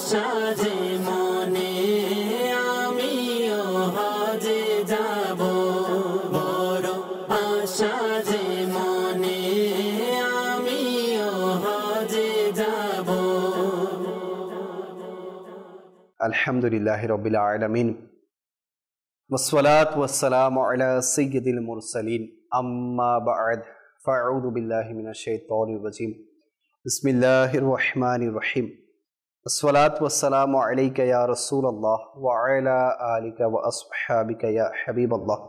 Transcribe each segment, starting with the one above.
আশা যে মনে আমিও হজে যাব, বড় আশা যে মনে আমিও হজে যাব। আলহামদুলিল্লাহি রাব্বিল আলামিন ওয়াসসালাতু ওয়াসসালামু আলা সাইয়্যিদিল মুরসালিন আম্মা বা'দ ফাআউযু বিল্লাহি মিনাশ শাইতানির রাজীম বিসমিল্লাহির রহমানির রহিম আসসালাতু ওয়াসসালামু আলাইকা ইয়া রাসূলুল্লাহ ওয়া আলা আলিকা ওয়া আসহাবিকা ইয়া হাবিবাল্লাহ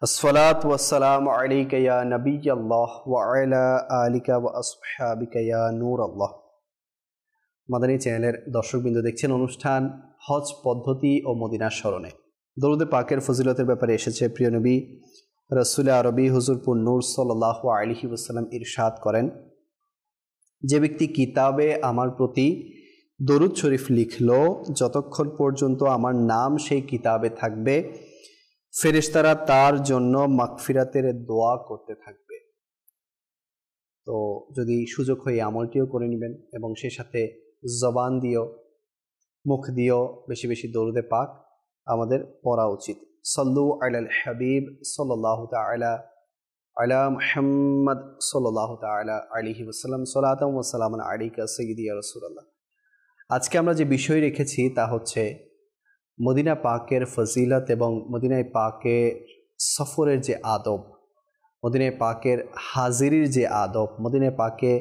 আসসালাতু ওয়াসসালামু আলাইকা ইয়া নাবিয়াল্লাহ ওয়া আলা আলিকা ওয়া আসহাবিকা ইয়া নূরাল্লাহ। মাদানী চ্যানেলের দর্শকবৃন্দ, দেখছেন অনুষ্ঠান হজ পদ্ধতি ও মদিনার স্মরণে। দরুদে পাকের ফজিলতের ব্যাপারে এসেছে প্রিয় নবী রাসূল আরবি হুজুর পুর নূর সাল্লাল্লাহু আলাইহি ওয়াসাল্লাম ইরশাদ করেন, যে ব্যক্তি কিতাবে আমার প্রতি দরুদ শরীফ লিখলো, যতক্ষণ পর্যন্ত আমার নাম সেই কিতাবে থাকবে, ফেরেশতারা তার জন্য মাগফিরাতের দোয়া করতে থাকবে। তো যদি সুযোগ হয় আমলটিও করে নেবেন এবং সেই সাথে জবান দিও, মুখ দিও বেশি বেশি দরুদে পাক আমাদের পড়া উচিত। সাল্লু আলাল হাবিব সাল্লাল্লাহু তাআলা আলা মুহাম্মদ সাল্লাল্লাহু তাআলা আলাইহি ওয়াসাল্লাম সালাতাম ওয়া সালামান আলাইকা সাইয়্যিদি ইয়া রাসূলুল্লাহ। আজকে আমরা যে বিষয় রেখেছি তা হচ্ছে মদিনা পাকের ফজিলত এবং মদিনায় পাকের সফরের যে আদব, মদিনায় পাকের হাজিরির যে আদব, মদিনায় পাকে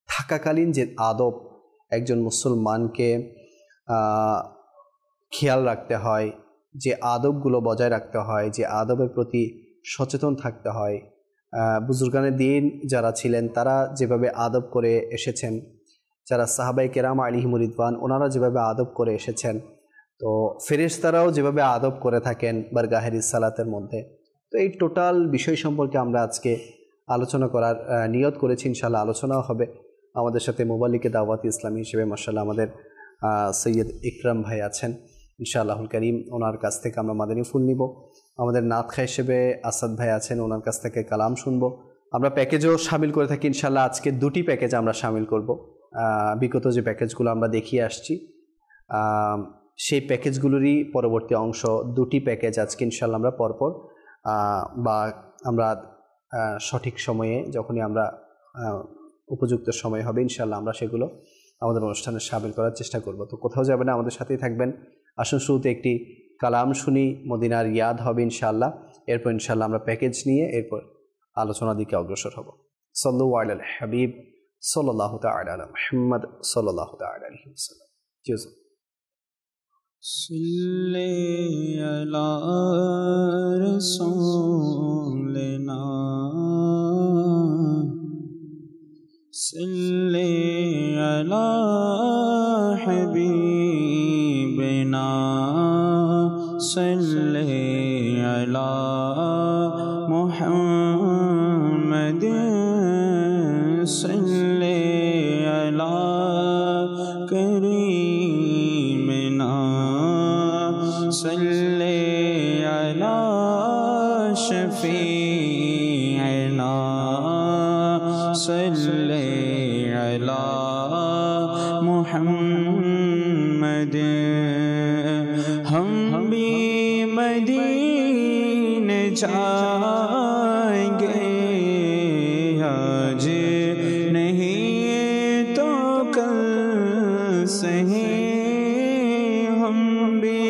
থাকাকালীন যে আদব একজন মুসলমানকে খেয়াল রাখতে হয়, যে আদবগুলো বজায় রাখতে হয়, যে আদবের প্রতি সচেতন থাকতে হয়। বুজুর্গানে দিন যারা ছিলেন তারা যেভাবে আদব করে এসেছেন, যারা সাহাবায়ে কেরাম আলাইহিমুর রিদওয়ান ওনারা যেভাবে আদব করে এসেছেন, তো ফেরেশতারাও যেভাবে আদব করে থাকেন বারগাহে রিসালাতের মধ্যে। তো এই টোটাল বিষয় সম্পর্কে আমরা আজকে আলোচনা করার নিয়ত করেছি। ইনশাআল্লাহ আলোচনাও হবে। আমাদের সাথে মুবাল্লিকে দাওয়াত ইসলামী হিসেবে মাশাআল্লাহ আমাদের সৈয়দ ইকরাম ভাই আছেন ইনশাআল্লাহুল কারীম, ওনার কাছ থেকে আমরা মাদানী ফুল নিব। আমাদের নাতখা হিসেবে আসাদ ভাই আছেন, ওনার কাছ থেকে কালাম শুনবো। আমরা প্যাকেজও শামিল করে থাকি ইনশাআল্লাহ। আজকে দুটি প্যাকেজ আমরা শামিল করব। বিগত যে প্যাকেজগুলো আমরা দেখিয়ে আসছি সেই প্যাকেজগুলোরই পরবর্তী অংশ, দুটি প্যাকেজ আজকে ইনশাআল্লাহ আমরা পরপর বা আমরা সঠিক সময়ে যখনই আমরা উপযুক্ত সময় হবে ইনশাআল্লাহ আমরা সেগুলো আমাদের অনুষ্ঠানে শামিল করার চেষ্টা করব। তো কোথাও যাবেন না, আমাদের সাথেই থাকবেন। আসুন শুরুতে একটি কালাম শুনি, মদিনার ইয়াদ হবে ইনশাআল্লাহ। এরপর ইনশাআল্লাহ আমরা প্যাকেজ নিয়ে এরপর আলোচনার দিকে অগ্রসর হব। সাল্লু আলাল হাবিব সাল্লাল্লাহু তাআলা আলা মুহাম্মদ সাল্লাল্লাহু তাআলা আলাইহি ওয়াসাল্লাম। সাল্লি আলা রাসূলিনা সাল্লি আলা হাবিবিনা সাল্লি আলা মুহাম্মাদ সাল্লি আলা করিমিনা সাল্লি আলা শফীঈনা সাল্লি আলা মুহাম্মদ। हम भी मदीने जाएंगे, आज नहीं तो कल सही। हम भी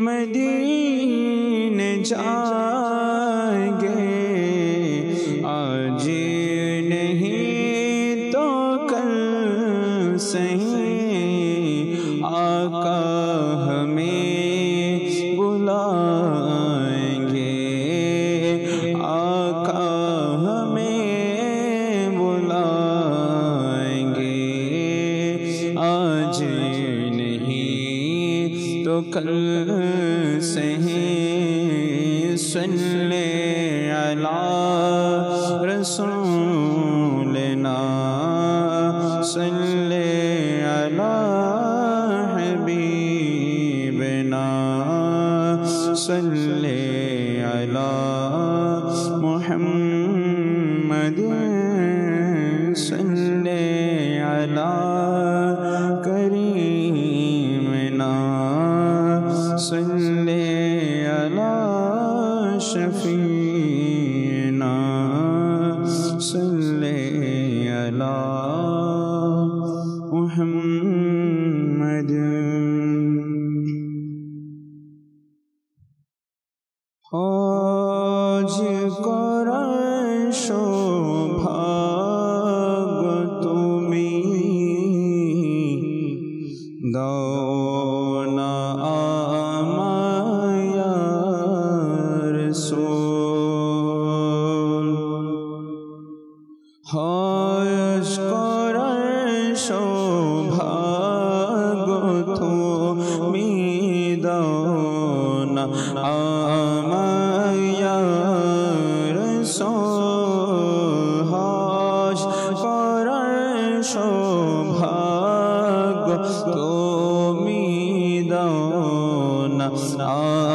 मदीने जाएंगे, आज नहीं तो कल सही। आका हमें बुलाएंगे, आका हमें बुलाएंगे, आज नहीं तो कल सही। सल्ले अला रसूलिना सल्ले अला हबीबिना सल्ले अला मुहम्मद सल्ले अला करीम। محمد হজ করার সৌভাগ্য তুমি দাও না আমায় ইয়া রাসূল হজ করার সৌভাগ্য তুমি দাও না আমায় ইয়া রাসূল হজ করার সৌভাগ্য তুমি দাও না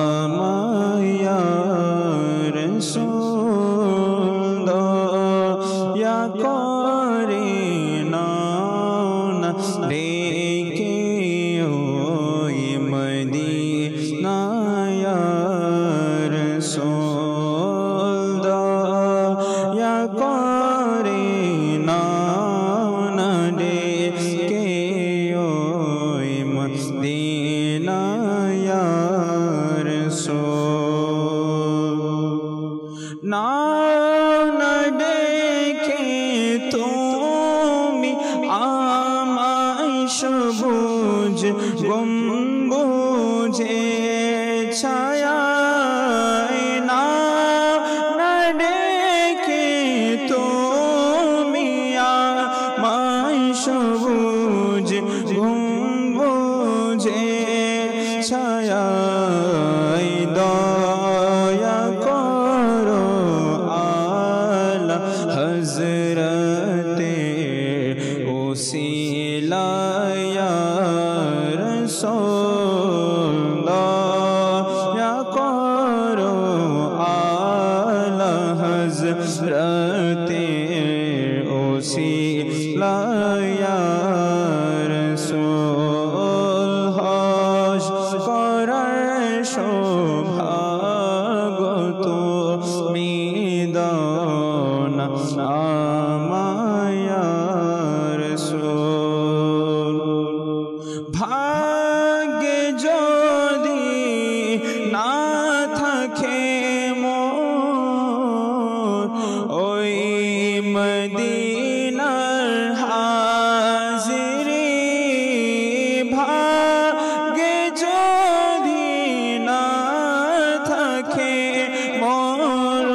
আমায় ইয়া রাসূল দয়া করে নাও না ডেকে ওই মদিনায় ইয়া রাসূল দয়া করে নাও না ডেকে ওই মদিনায় ইয়া রাসূল নাও না ডেকে তুমি আমায় সবুজ গম্বুজে ছায়ায় নাও না ডেকে তুমি আমায় সবুজ গম্বুজে ছায়ায় দয়া করো আলা হযরতে ওসিলা ইয়া রাসূল দয়া করো আলা হযরতে ওসিলা ইয়া রাসূল হজ করার সৌভাগ্য তুমি দাও না আমায় ইয়া রাসূল ভাগ্যে যদি না থাকে মোর ওই মদিনার হাজিরি ভাগ্যে যদি না থাকে মোর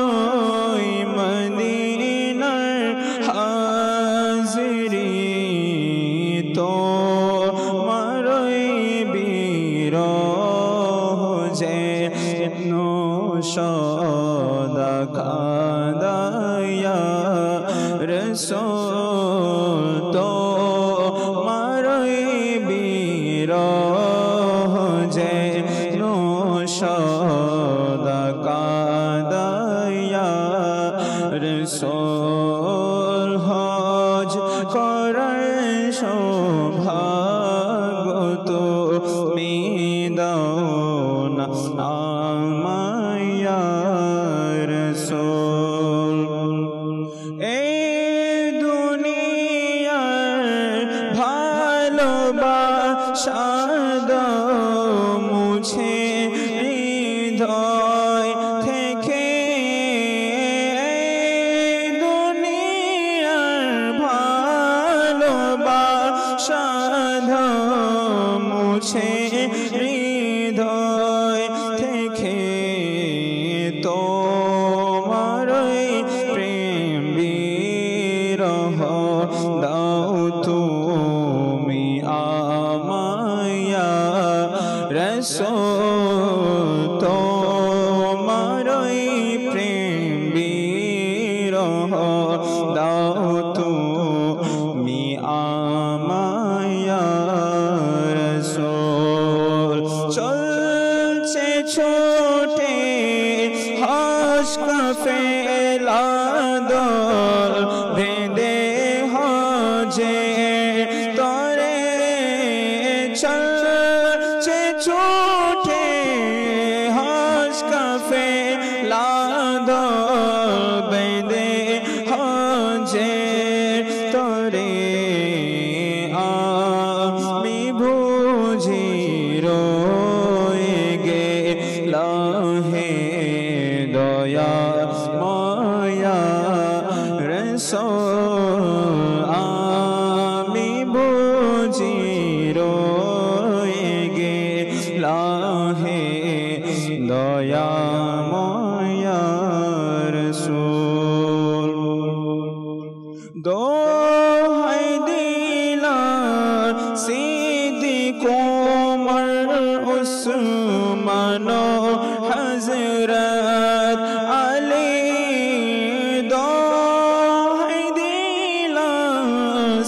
ওই মদিনার হাজিরি তো মারই বিরহ যে সদা কাঁদায়া রাসূল তো মারই বিরহ যে সদা কাঁদায়া রাসূল হজ করার সৌভাগ্য তুমি দাও না আমায় ইয়া রাসূল এই দুনিয়ার ভালোবাসা দাও মুছে হৃদয় থেকে এই দুনিয়ার ভালোবাসা দাও মুছে হৃদয় থেকে তোমারই প্রেম বিরহ দাও তুমি আমায় ইয়া রাসূল তোমারই প্রেম বিরহ দাও তুমি আমায় ইয়া রাসূল চলছে ছোটে হজ কাফেলা দল বেঁধে হজে তরে চলছে ছোটে হজ কাফেলা দল বেঁধে হজে তরে জিরো লাহে দয়াময় রাসূল দোহাই দিলাম সিদ্দিক ওমর উসমান হযরত আলী দোহাই দিলাম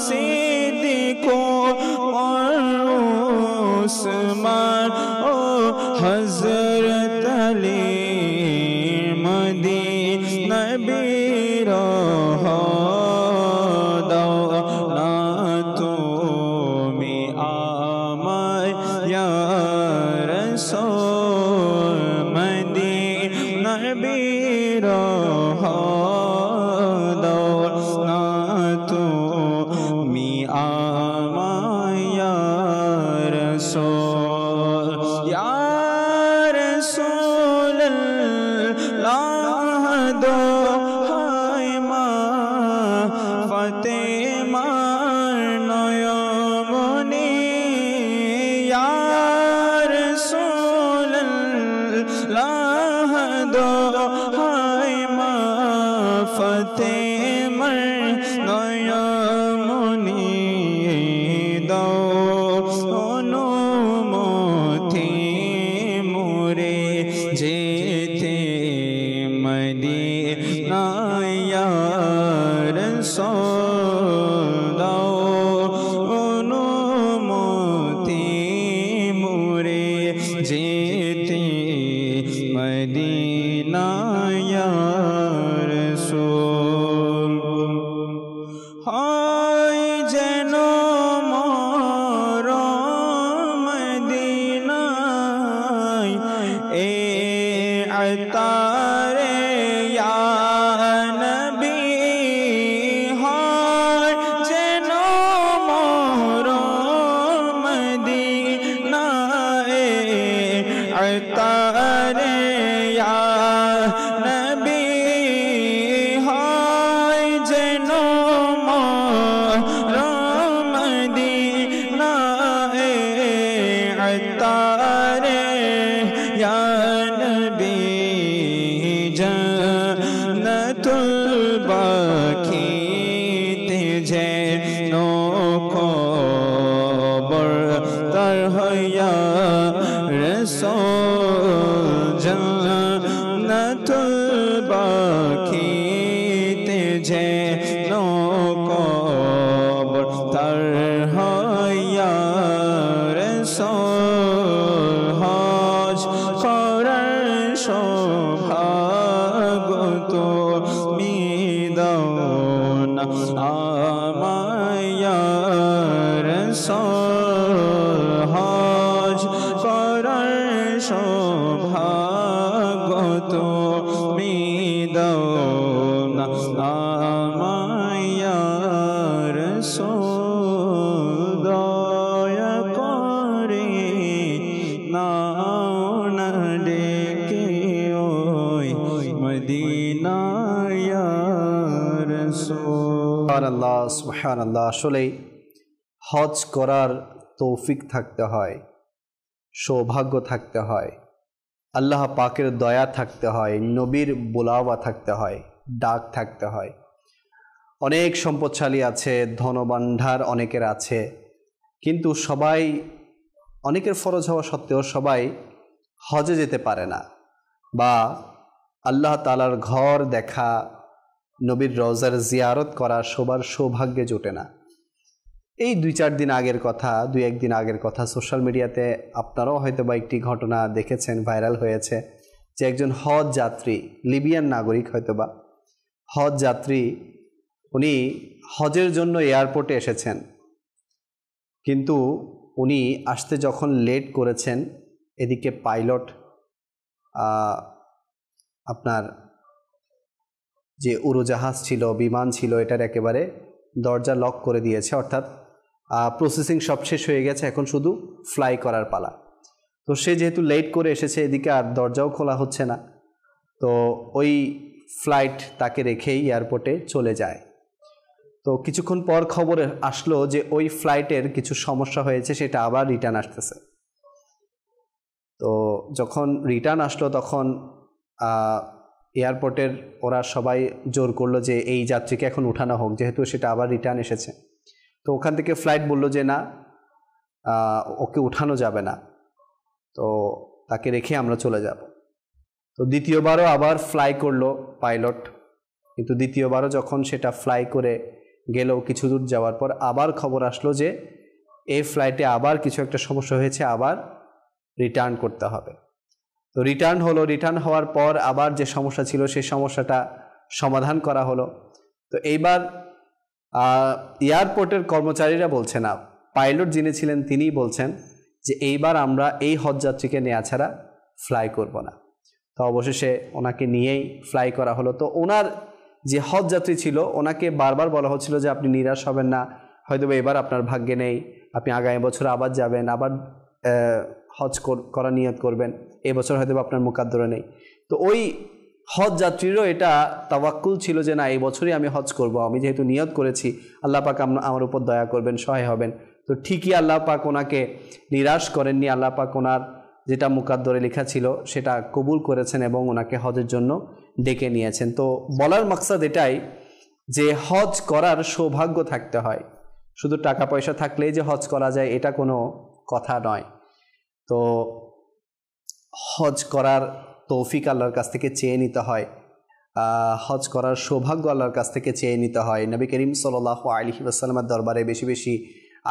সিদ্দিক ওমর উসমান ও হযরত আলী মদিনা নবীর সুবহানাল্লাহ। আসলেই হজ করার তৌফিক থাকতে হয়, সৌভাগ্য থাকতে হয়, আল্লাহ পাকের দয়া থাকতে হয়, নবীর বোলাওয়া থাকতে হয়, ডাক থাকতে হয়। অনেক সম্পদশালী আছে, ধনভাণ্ডার অনেকের আছে, কিন্তু সবাই, অনেকের ফরজ হওয়া সত্ত্বেও সবাই হজে যেতে পারে না, বা আল্লাহ তাআলার ঘর দেখা, নবীর রওজার জিয়ারত করা সবার সৌভাগ্যে জোটে না। এই 2-4 দিন আগের কথা, 2-1 দিন আগের কথা, সোশ্যাল মিডিয়াতে আপনারাও হয়তো বা একটি ঘটনা দেখেছেন, ভাইরাল হয়েছে, যে একজন হজ যাত্রী, লিবিয়ান নাগরিক হয়তোবা, হজ যাত্রী, উনি হজের জন্য এয়ারপোর্টে এসেছেন, কিন্তু উনি আসতে যখন লেট করেছেন, এদিকে পাইলট আপনার যে উড়োজাহাজ ছিল, বিমান ছিল, এটার একেবারে দরজা লক করে দিয়েছে, অর্থাৎ প্রসেসিং সব শেষ হয়ে গেছে, এখন শুধু ফ্লাই করার পালা। তো সে যেহেতু লেট করে এসেছে, এদিকে আর দরজাও খোলা হচ্ছে না, তো ওই ফ্লাইট তাকে রেখেই এয়ারপোর্টে চলে যায়। তো কিছুক্ষণ পর খবর আসলো যে ওই ফ্লাইটের কিছু সমস্যা হয়েছে, সেটা আবার রিটার্ন আসতেছে। তো যখন রিটার্ন আসলো তখন এয়ারপোর্টের ওরা সবাই জোর করলো যে এই যাত্রীকে এখন উঠানো হোক, যেহেতু সেটা আবার রিটার্ন এসেছে। তো ওখান থেকে ফ্লাইট বলল যে না, ওকে উঠানো যাবে না, তো তাকে রেখে আমরা চলে যাব। তো দ্বিতীয়বারও আবার ফ্লাই করলো পাইলট, কিন্তু দ্বিতীয়বারও যখন সেটা ফ্লাই করে গেল কিছু দূর যাওয়ার পর আবার খবর আসলো যে এই ফ্লাইটে আবার কিছু একটা সমস্যা হয়েছে, আবার রিটার্ন করতে হবে। তো রিটার্ন হলো, রিটার্ন হওয়ার পর আবার যে সমস্যা ছিল সেই সমস্যাটা সমাধান করা হলো। তো এইবার এয়ারপোর্টের কর্মচারীরা বলছে না, পাইলট যিনি ছিলেন তিনিই বলছেন যে এইবার আমরা এই হজযাত্রীকে নেওয়া ছাড়া ফ্লাই করব না। তো অবশেষে ওনাকে নিয়েই ফ্লাই করা হলো। তো ওনার যে হজযাত্রী ছিল ওনাকে বারবার বলা হচ্ছিল যে আপনি নিরাশ হবেন না, হয়তো এবার আপনার ভাগ্যে নেই, আপনি আগামী বছর আবার যাবেন, আবার হজ করা নিয়ত করবেন, এবছর হয়তো আপনার মুকাদ্দরে নেই। তো ওই হজ যাত্রীরও এটা তাওয়াক্কুল ছিল যে না, এই বছরই আমি হজ করব, আমি যেহেতু নিয়ত করেছি, আল্লাহ পাক আমার উপর দয়া করবেন, সহায় হবেন। তো ঠিকই আল্লাহ পাক ওনাকে নিরাশ করেননি, আল্লাহ পাক ওনার যেটা মুকাদ্দরে লেখা ছিল সেটা কবুল করেছেন এবং ওনাকে হজের জন্য ডেকে নিয়েছেন। তো বলার মাকসাদ এটাই যে হজ করার সৌভাগ্য থাকতে হয়, শুধু টাকা পয়সা থাকলেই যে হজ করা যায় এটা কোনো কথা নয়। তো হজ করার তৌফিক আল্লাহর কাছ থেকে চেয়ে নিতে হয়, হজ করার সৌভাগ্য আল্লাহর কাছ থেকে চেয়ে নিতে হয়। নবী করিম সাল্লাল্লাহু আলাইহি ওয়াসাল্লামের দরবারে বেশি বেশি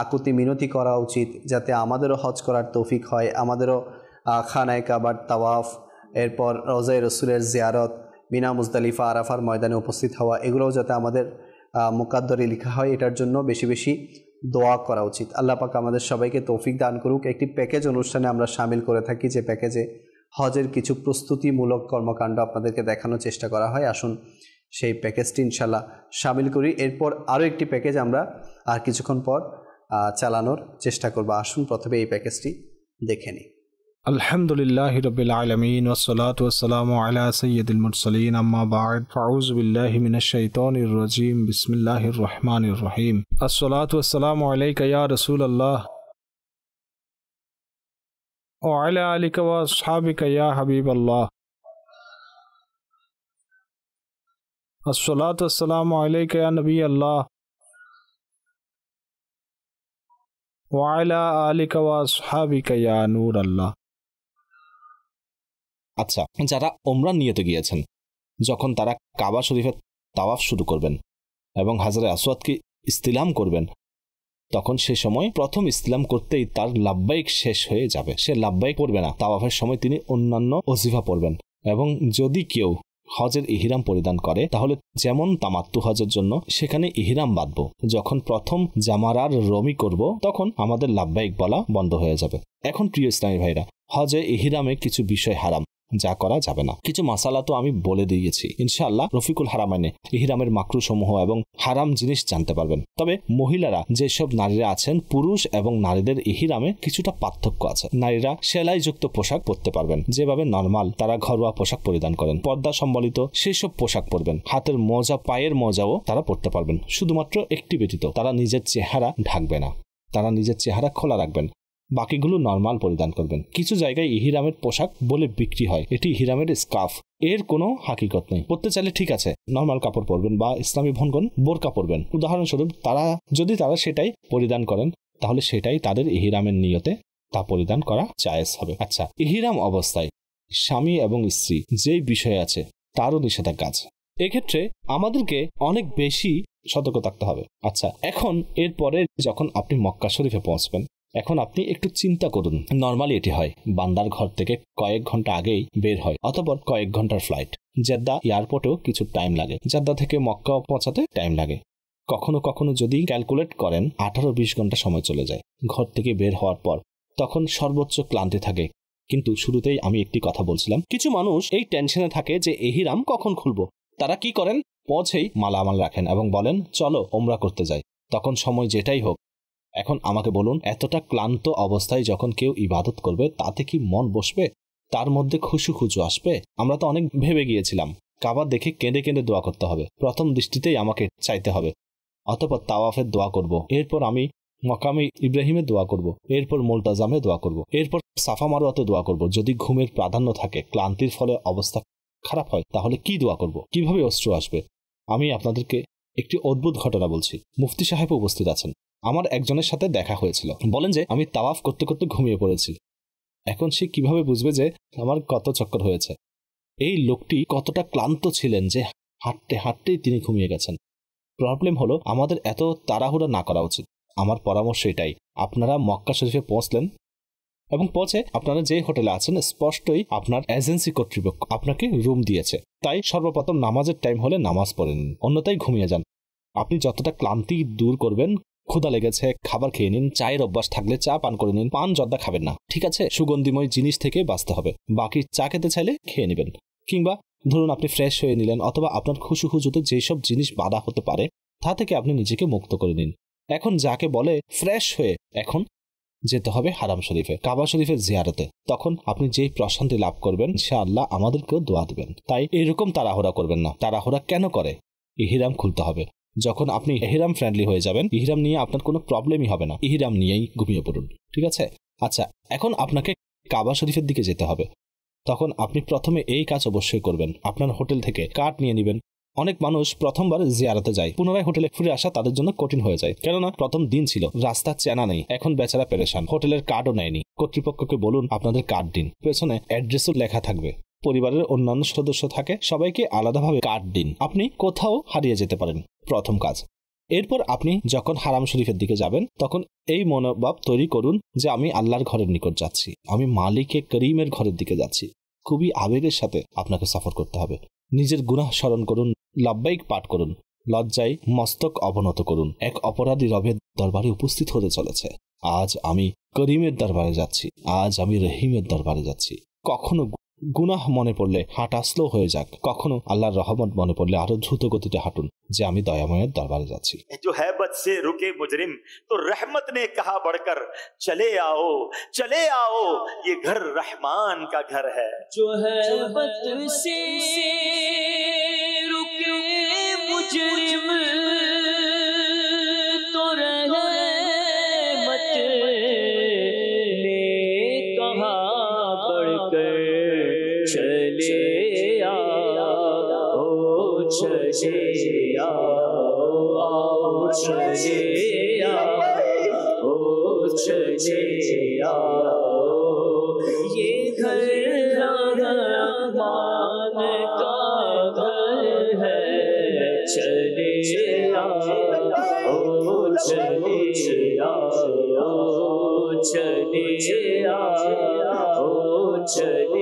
আকুতি মিনতি করা উচিত, যাতে আমাদেরও হজ করার তৌফিক হয়, আমাদেরও খানায়ে কাবার তাওয়াফ, এরপর রওজায়ে রসুলের জিয়ারত, মিনা মুজদালিফা আরাফার ময়দানে উপস্থিত হওয়া, এগুলোও যাতে আমাদের মুকাদ্দরে লেখা হয়, এটার জন্য বেশি বেশি দোয়া করা উচিত। আল্লাহ পাক আমাদের সবাইকে তৌফিক দান করুক। একটি প্যাকেজ অনুষ্ঠানে আমরা সামিল করে থাকি, যে প্যাকেজে হজের কিছু প্রস্তুতিমূলক কর্মকাণ্ড আপনাদেরকে দেখানোর চেষ্টা করা হয়। আসুন সেই প্যাকেজটি ইনশাল্লাহ সামিল করি। এরপর আরও একটি প্যাকেজ আমরা আর কিছুক্ষণ পর চালানোর চেষ্টা করব। আসুন প্রথমে এই প্যাকেজটি দেখে নিই। আলহামদুলিল্লাহি রাব্বিল আলামিন ওয়াসসালাতু ওয়াসসালামু আলা সাইয়্যিদিল মুরসালিন আম্মা বা'দ ফাউযু বিল্লাহি মিনাশ শাইতানির রাজীম বিসমিল্লাহির রহমানির রহিম আসসালাতু ওয়াসসালামু আলাইকা ইয়া রাসূলুল্লাহ ওয়া আলা আলিকা ওয়া আসহাবিকা ইয়া হাবিবাল্লাহ আসসালাতু ওয়াসসালামু আলাইকা ইয়া নবিয়াল্লাহ ওয়া আলা আলিকা ওয়া আসহাবিকা ইয়া নূরাল্লাহ। আচ্ছা, যারা ওমরা নিয়তে গিয়েছেন, যখন তারা কাবা শরীফের তাওয়াফ শুরু করবেন এবং হাজরে আসওয়াদকে ইস্তিলাম করবেন, তখন সে সময় প্রথম ইস্তিলাম করতেই তার লাব্বাইক শেষ হয়ে যাবে, সে লাব্বাইক পড়বে না। তাওয়াফের সময় তিনি অন্যান্য ওজিফা পড়বেন। এবং যদি কেউ হজের ইহরাম পরিধান করে, তাহলে যেমন তামাত্তু হজের জন্য সেখানে ইহরাম বাঁধবো, যখন প্রথম জামারার রমি করব তখন আমাদের লাব্বাইক বলা বন্ধ হয়ে যাবে। এখন প্রিয় ইসলামী ভাইরা, হজে ইহরামে কিছু বিষয় হারাম, যা করা যাবে না। কিছু মাসালা তো আমি বলে দিয়েছি, ইনশাআল্লাহ রফিকুল হারামাইনে ইহরামের মাকরু সমূহ এবং হারাম জিনিস জানতে পারবেন। তবে মহিলারা, যেসব নারীরা আছেন, পুরুষ এবং নারীদের ইহরামে কিছুটা পার্থক্য আছে। নারীরা সেলাইযুক্ত পোশাক পরতে পারবেন, যেভাবে নরমাল তারা ঘরোয়া পোশাক পরিধান করেন। পর্দা সম্বলিত সেসব পোশাক পরবেন। হাতের মোজা, পায়ের মোজাও তারা পরতে পারবেন, শুধুমাত্র একটি ব্যতীত, তারা নিজের চেহারা ঢাকবে না, তারা নিজের চেহারা খোলা রাখবেন, বাকিগুলো নরমাল পরিধান করবেন। কিছু জায়গায় ইহরামের পোশাক বলে বিক্রি হয়, এটি ইহরামের স্কার্ফ, এর কোনো হাকিকত নেই। পড়তে চাইলে ঠিক আছে, নরমাল কাপড় পরবেন, বা ইসলামী ভনগণ বোরকা পরবেন। উদাহরণস্বরূপ যদি তারা সেটাই পরিধান করেন, তাহলে সেটাই তাদের ইহরামের নিয়তে তা পরিধান করা জায়েজ হবে। আচ্ছা, ইহরাম অবস্থায় স্বামী এবং স্ত্রী যেই বিষয় আছে তারও নিষেধাজ্ঞা আছে। এক্ষেত্রে আমাদেরকে অনেক বেশি সতর্ক থাকতে হবে। আচ্ছা, এখন এরপরে যখন আপনি মক্কা শরীফে পৌঁছবেন, এখন আপনি একটু চিন্তা করুন। নর্মালি এটি হয় বান্দার ঘর থেকে কয়েক ঘন্টা আগেই বের হয়, অথবা কয়েক ঘন্টার ফ্লাইট। জেদ্দা এয়ারপোর্টেও কিছু টাইম লাগে, জেদ্দা থেকে মক্কা পৌঁছাতে টাইম লাগে। কখনো কখনো যদি ক্যালকুলেট করেন 18-20 ঘন্টা সময় চলে যায় ঘর থেকে বের হওয়ার পর, তখন সর্বোচ্চ ক্লান্তি থাকে। কিন্তু শুরুতেই আমি একটি কথা বলছিলাম, কিছু মানুষ এই টেনশনে থাকে যে ইহরাম কখন খুলবো। তারা কি করেন, পৌঁছেই মালামাল রাখেন এবং বলেন চলো ওমরা করতে যাই। তখন সময় যেটাই হোক, এখন আমাকে বলুন, এতটা ক্লান্ত অবস্থায় যখন কেউ ইবাদত করবে, তাতে কি মন বসবে? তার মধ্যে খুশু আসবে? আমরা তো অনেক ভেবে গিয়েছিলাম কাবা দেখে কেঁদে কেঁদে দোয়া করতে হবে, প্রথম দৃষ্টিতেই আমাকে চাইতে হবে, অতঃপর তাওয়াফের দোয়া করব, এরপর আমি মকামে ইব্রাহিমে দোয়া করব, এরপর মুলতাজামে দোয়া করব, এরপর সাফা মারওয়াতে দোয়া করব। যদি ঘুমের প্রাধান্য থাকে, ক্লান্তির ফলে অবস্থা খারাপ হয়, তাহলে কি দোয়া করব, কিভাবে অশ্রু আসবে? আমি আপনাদেরকে একটি অদ্ভুত ঘটনা বলছি। মুফতি সাহেব উপস্থিত আছেন। আমার একজনের সাথে দেখা হয়েছিল। বলেন যে আমি তাওয়াফ করতে করতে ঘুমিয়ে পড়েছি। এখন সে কিভাবে বুঝবে যে আমার কত চক্কর হয়েছে? এই লোকটি কতটা ক্লান্ত ছিলেন যে হাঁটতে হাঁটতেই তিনি ঘুমিয়ে গেছেন। প্রবলেম হলো আমাদের এত তাড়াহুড়া না করা উচিত। আমার পরামর্শ এটাই, আপনারা মক্কা শরীফে পৌঁছলেন এবং পৌঁছে আপনারা যে হোটেলে আছেন স্পষ্টই আপনার এজেন্সি কর্তৃপক্ষ আপনাকে রুম দিয়েছে, তাই সর্বপ্রথম নামাজের টাইম হলে নামাজ পড়ে নিন, অন্যথায় ঘুমিয়ে যান। আপনি যতটা ক্লান্তি দূর করবেন, ক্ষুধা লেগেছে খাবার খেয়ে নিন, চায়ের অভ্যাস থাকলে চা পান করে নিন, পান জর্দা খাবেন না, ঠিক আছে? সুগন্ধিময় জিনিস থেকে বাঁচতে হবে। বাকি চা খেতে চাইলে খেয়ে নেবেন, কিংবা ধরুন আপনি ফ্রেশ হয়ে নিলেন, অথবা আপনার খুশু খুশুতে যেসব জিনিস বাধা হতে পারে তা থেকে আপনি নিজেকে মুক্ত করে নিন। এখন যাকে বলে ফ্রেশ হয়ে এখন যেতে হবে হারাম শরীফে, কাবা শরীফের জিয়ারতে। তখন আপনি যেই প্রশান্তি লাভ করবেন, ইনশাআল্লাহ আমাদেরকেও দোয়া দিবেন। তাই এরকম তাড়াহুড়া করবেন না। তাড়াহুড়া কেন করে? ইহরাম খুলতে হবে। যখন আপনি ইহরাম ফ্রেন্ডলি হয়ে যাবেন, ইহরাম নিয়ে আপনার কোনো প্রবলেমই হবে না, ইহরাম নিয়েই ঘুমিয়ে পড়ুন, ঠিক আছে? আচ্ছা, এখন আপনাকে কাবা শরীফের দিকে যেতে হবে। তখন আপনি প্রথমে এই কাজ অবশ্যই করবেন, আপনার হোটেল থেকে কার্ড নিয়ে নেবেন। অনেক মানুষ প্রথমবার জিয়ারতে যায়, পুনরায় হোটেলে ফিরে আসা তাদের জন্য কঠিন হয়ে যায়, কেননা প্রথম দিন ছিল, রাস্তা চেনা নেই, এখন বেচারা পেরেশান, হোটেলের কার্ডও নেয়নি। কর্তৃপক্ষকে বলুন আপনাদের কার্ড দিন, পেছনে অ্যাড্রেসও লেখা থাকবে। পরিবারের অন্যান্য সদস্য থাকে, সবাইকে আলাদাভাবে কার্ড দিন। আপনি কোথাও হারিয়ে যেতে পারেন, প্রথম কাজ। এরপর আপনি যখন হারাম শরীফের দিকে যাবেন, তখন এই মনোভাব তৈরি করুন যে আমি আল্লাহর ঘরের নিকট যাচ্ছি, আমি মালিকে করিমের ঘরের দিকে যাচ্ছি। খুবই আবেগের সাথে আপনাকে সফর করতে হবে। নিজের গুনাহ স্মরণ করুন, লাব্বাইক পাঠ করুন, লজ্জায় মস্তক অবনত করুন। এক অপরাধী রবের দরবারে উপস্থিত হতে চলেছে। আজ আমি করিমের দরবারে যাচ্ছি, আজ আমি রহিমের দরবারে যাচ্ছি। কখনো গুনাহ মনে পড়লে হাঁটা স্লো হয়ে যাক, কখনো আল্লাহর রহমত মনে পড়লে আরো দ্রুত গতিতে হাঁটুন, যে আমি দয়াময়ের দরবারে যাচ্ছি। जो हैबत से रुके मुजरिम तो रहमत ने कहा बढ़कर चले आओ ये घर रहमान का घर है। जो हैबत से रुके मुजरिम तो रहमत ने कहा बढ़कर चले आओ चले आओ ये घर रहमान का घर है। चले आओ ये घर रहमान का घर है।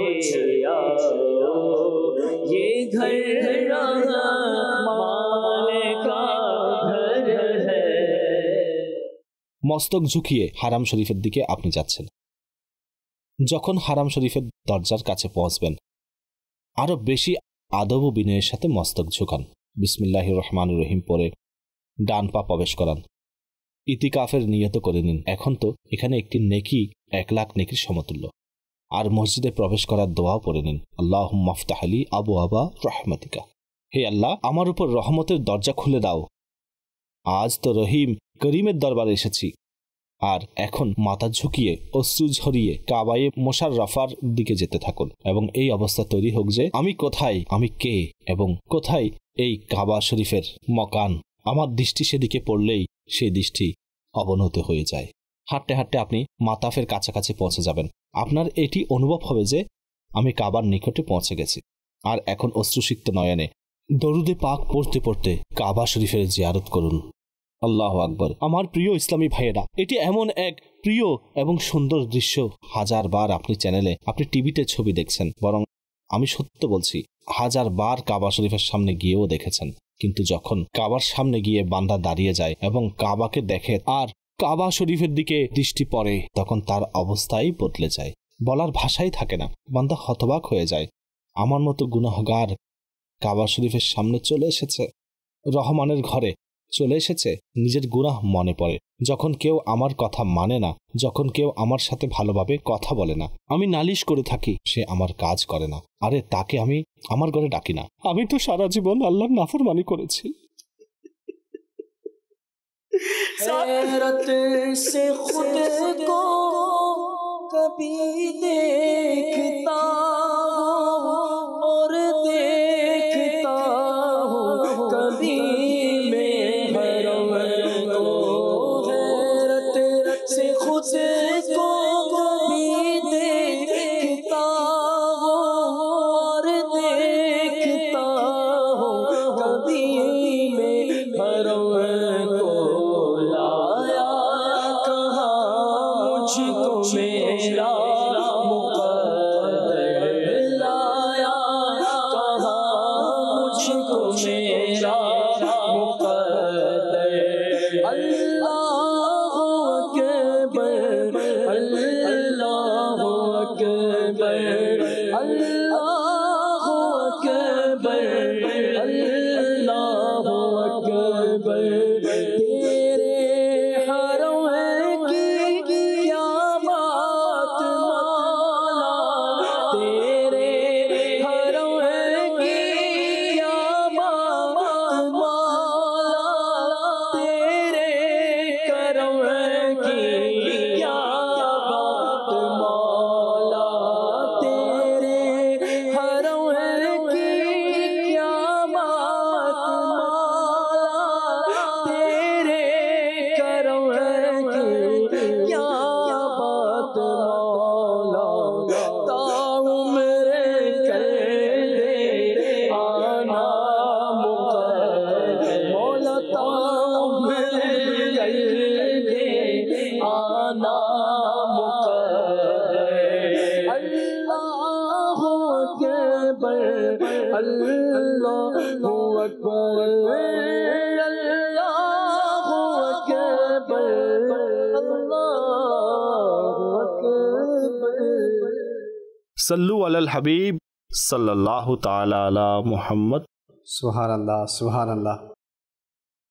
মস্তক ঝুঁকিয়ে হারাম শরীফের দিকে আপনি যাচ্ছেন। যখন হারাম শরীফের দরজার কাছে পৌঁছবেন, আরো বেশি আদব ও বিনয়ের সাথে মস্তক ঝুঁকান। বিসমিল্লাহির রহমানির রহিম পরে ডান পা প্রবেশ করান। ইতিকাফের নিয়ত করে নিন। এখন তো এখানে একটি নেকি 1,00,000 নেকির সমতুল্য। আর মসজিদে প্রবেশ করার দোয়াও পড়ে নিন, আল্লাহুম্মা আফতাহ লি আবওয়াবা রাহমাতিকা। হে আল্লাহ, আমার উপর রহমতের দরজা খুলে দাও। আজ তো রহিম করিমের দরবারে এসেছি। আর এখন মাথা ঝুঁকিয়ে অশ্রু ঝরিয়ে কাবায়ে মোশাররফার দিকে যেতে থাকুন, এবং এই অবস্থা তৈরি হোক যে আমি কোথায়, আমি কে, এবং কোথায় এই কাবা শরীফের মকান। আমার দৃষ্টি সেদিকে পড়লেই সেই দৃষ্টি অবনত হয়ে যায়। হাঁটতে হাঁটতে আপনি মাতাফের কাছাকাছি পৌঁছে যাবেন। আপনার এটি অনুভব হবে যে আমি কাবার নিকটে পৌঁছে গেছি। আর এখন অশ্রুসিক্ত নয়নে দরুদে পাক পড়তে পড়তে কাবা শরীফের জিয়ারত করুন। আল্লাহু আকবার। আমার প্রিয় ইসলামী ভাইয়েরা, এটি এমন এক প্রিয় এবং সুন্দর দৃশ্য, হাজারবার আপনি চ্যানেলে, আপনি টিভিতে ছবি দেখছেন, বরং আমি সত্য বলছি, হাজারবার কাবা শরীফের সামনে গিয়েও দেখেছেন। কিন্তু যখন কাবার সামনে গিয়ে বান্দা দাঁড়িয়ে যায় এবং কাবাকে দেখে আর কাবা শরীফের দিকে দৃষ্টি পড়ে, তখন তার অবস্থাই বদলে যায়। বলার ভাষাই থাকে না, বান্দা হতবাক হয়ে যায়। আমার মতো গুনাহগার কাবা শরীফের সামনে চলে এসেছে, রহমানের ঘরে চলে এসেছে। নিজের গুনাহ মনে পড়ে। যখন কেউ আমার কথা মানে না, যখন কেউ আমার সাথে ভালোভাবে কথা বলে না, আমি নালিশ করে থাকি, সে আমার কাজ করে না, আরে তাকে আমি আমার ঘরে ডাকি না। আমি তো সারা জীবন আল্লাহর নাফরমানি করেছি, हैरत से खुद को कभी देखता और देखता हूँ कभी मैं हरम को। हैरत से खुद को कभी देखता और देखता हूँ कभी मैं हरम को। लाया कहाँ मुझको मेरा मुक़द्दर, लाया कहाँ मुझको मेरा मुक़द्दर। अल्लाहु अकबर, अल्लाहु अकबर, अल्लाहु अकबर, अल्लाहु अकबर। तेरे हरम की क्या बात मौला, तेरे हरम की क्या बात मौला, तेरे करम की क्या बात मौला, तेरे हरम की क्या बात मौला, तेरे करम की क्या बात मौला। ताउम्र कर दे आना मुक़द्दर मौला, ताउम्र कर दे आना मुक़द्दर। अल्लाहु अकबर, अल्लाहु अकबर, अल्लाहु अकबर, अल्लाहु अकबर। सल्लु अलल हबीब सल्लल्लाहु ताला अला मुहम्मद। সুবহানাল্লাহ, সুবহানাল্লাহ।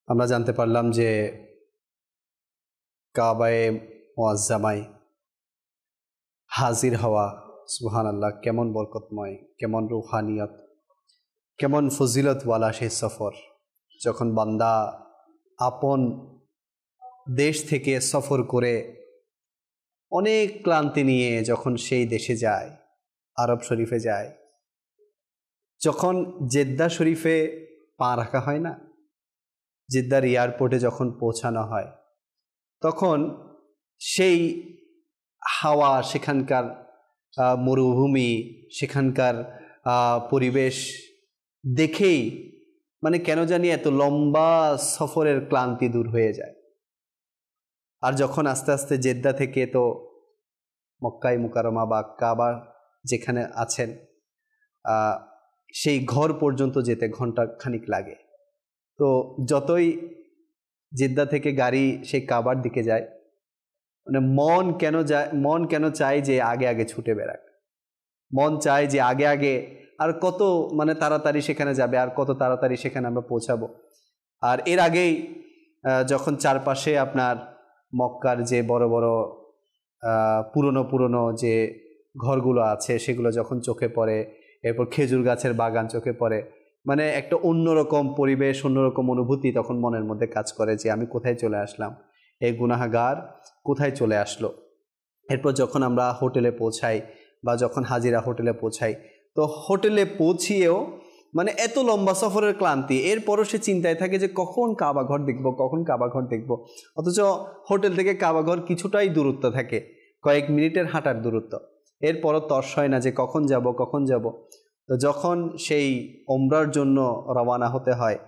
আমরা জানতে পারলাম যে কাবায়ে মুআজ্জামায় হাজির হওয়া, সুবহানাল্লাহ, কেমন বরকতময়, কেমন রুহানিয়ত, কেমন ফজিলতওয়ালা সেই সফর। যখন বান্দা আপন দেশ থেকে সফর করে অনেক ক্লান্তি নিয়ে যখন সেই দেশে যায়, আরব শরীফে যায়, যখন জেদ্দা শরীফে পা রাখা হয় না, জেদ্দার এয়ারপোর্টে যখন পৌঁছানো হয়, তখন সেই হাওয়া, সেখানকার মরুভূমি, সেখানকার পরিবেশ দেখেই মানে কেন জানি এত লম্বা সফরের ক্লান্তি দূর হয়ে যায়। আর যখন আস্তে আস্তে জেদ্দা থেকে তো মক্কায় মুকাররমা বা কাবা যেখানে আছেন সেই ঘর পর্যন্ত যেতে ঘন্টা খানিক লাগে। তো যতই জেদ্দা থেকে গাড়ি সেই কাবার দিকে যায়, মানে মন কেন চায় যে আগে আগে ছুটে বেড়াক, মন চায় যে আগে আগে আর কত মানে তাড়াতাড়ি সেখানে যাবে, আর কত তাড়াতাড়ি সেখানে আমরা পৌঁছাবো। আর এর আগেই যখন চারপাশে আপনার মক্কার যে বড় বড় পুরনো যে ঘরগুলো আছে সেগুলো যখন চোখে পড়ে, এরপর খেজুর গাছের বাগান চোখে পড়ে, মানে একটা অন্যরকম পরিবেশ, অন্যরকম অনুভূতি তখন মনের মধ্যে কাজ করে যে আমি কোথায় চলে আসলাম, এই গুনাহগার কোথায় চলে আসলো। এরপর যখন আমরা হোটেলে পৌঁছাই বা যখন হাজিরা হোটেলে পৌঁছাই, তো হোটেলে পৌঁছিয়েও মানে এত লম্বা সফরের ক্লান্তি, এরপরও সে চিন্তায় থাকে যে কখন কাবা ঘর দেখবো, কখন কাবা ঘর দেখবো। অথচ হোটেল থেকে কাবা ঘর কিছুটাই দূরত্ব থাকে, কয়েক মিনিটের হাঁটার দূরত্ব। এরপরও তর্স হয় না যে কখন যাব। তো যখন সেই ওমরার জন্য রওনা হতে হয়,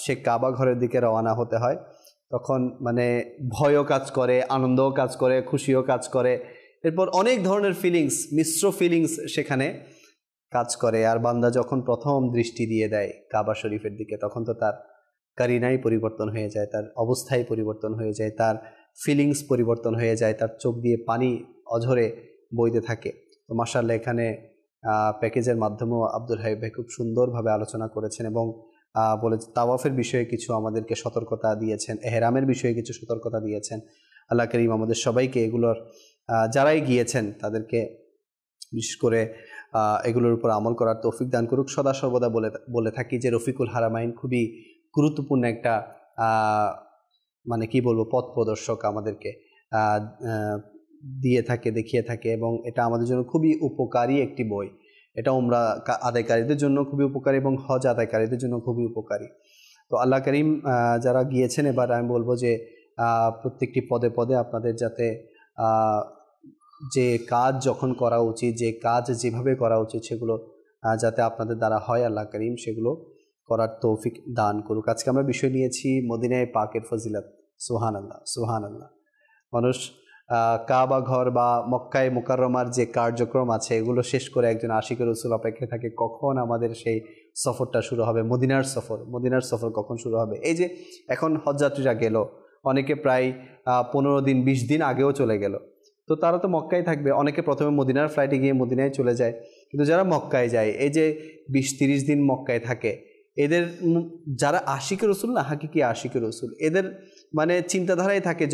সে কাবা ঘরের দিকে রওনা হতে হয়, তখন মানে ভয়ও কাজ করে, আনন্দও কাজ করে, খুশিও কাজ করে, এরপর অনেক ধরনের ফিলিংস, মিশ্র ফিলিংস সেখানে কাজ করে। আর বান্দা যখন প্রথম দৃষ্টি দিয়ে দেয় কাবা শরীফের দিকে, তখন তো তার কারিনাই পরিবর্তন হয়ে যায়, তার অবস্থাই পরিবর্তন হয়ে যায়, তার ফিলিংস পরিবর্তন হয়ে যায়, তার চোখ দিয়ে পানি অঝরে বইতে থাকে। তো মাশাআল্লাহ, এখানে প্যাকেজের মাধ্যমেও আব্দুল হাবিব ভাই খুব সুন্দরভাবে আলোচনা করেছেন এবং বলে তাওয়াফের বিষয়ে কিছু আমাদেরকে সতর্কতা দিয়েছেন, এহরামের বিষয়ে কিছু সতর্কতা দিয়েছেন। আল্লাহ করিম আমাদের সবাইকে এগুলোর যারাই গিয়েছেন তাদেরকে বিশেষ করে এগুলোর উপর আমল করার তৌফিক দান করুক। সদা সর্বদা বলে থাকি যে রফিকুল হারামাইন খুবই গুরুত্বপূর্ণ একটা মানে কি বলবো পথ প্রদর্শক আমাদেরকে দিয়ে থাকে, দেখিয়ে থাকে, এবং এটা আমাদের জন্য খুবই উপকারী একটি বই। এটা উমরা আদায়কারীদের জন্য খুবই উপকারী এবং হজ আদায়কারীদের জন্য খুবই উপকারী। তো আল্লাহ করিম যারা গিয়েছেন, এবার আমি বলবো যে প্রত্যেকটি পদে পদে আপনাদের যাতে যে কাজ যখন করা উচিত, যে কাজ যেভাবে করা উচিত সেগুলো যাতে আপনাদের দ্বারা হয়, আল্লাহ করিম সেগুলো করার তৌফিক দান করুক। আজকে আমরা বিষয় নিয়েছি মদিনায়ে পাকের ফজিলত। সুবহানাল্লাহ, সুবহানাল্লাহ। মানুষ কাবা ঘর বা মক্কায়ে মুকাররমার যে কার্যক্রম আছে এগুলো শেষ করে একজন আশিকে রসুল অপেক্ষায় থাকে কখন আমাদের সেই সফরটা শুরু হবে, মদিনার সফর কখন শুরু হবে। এই যে এখন হজযাত্রীরা গেল, অনেকে প্রায় 15 দিন 20 দিন আগেও চলে গেল, তো তারা তো মক্কায় থাকবে। অনেকে প্রথমে মদিনার ফ্লাইটে গিয়ে মদিনায় চলে যায়, কিন্তু যারা মক্কায় যায়, এই যে 20-30 দিন মক্কায় থাকে, এদের যারা আশিকে রসুল না, হাকিকি আশিকে রসুল, এদের মানে চিন্তাধারায় থাকে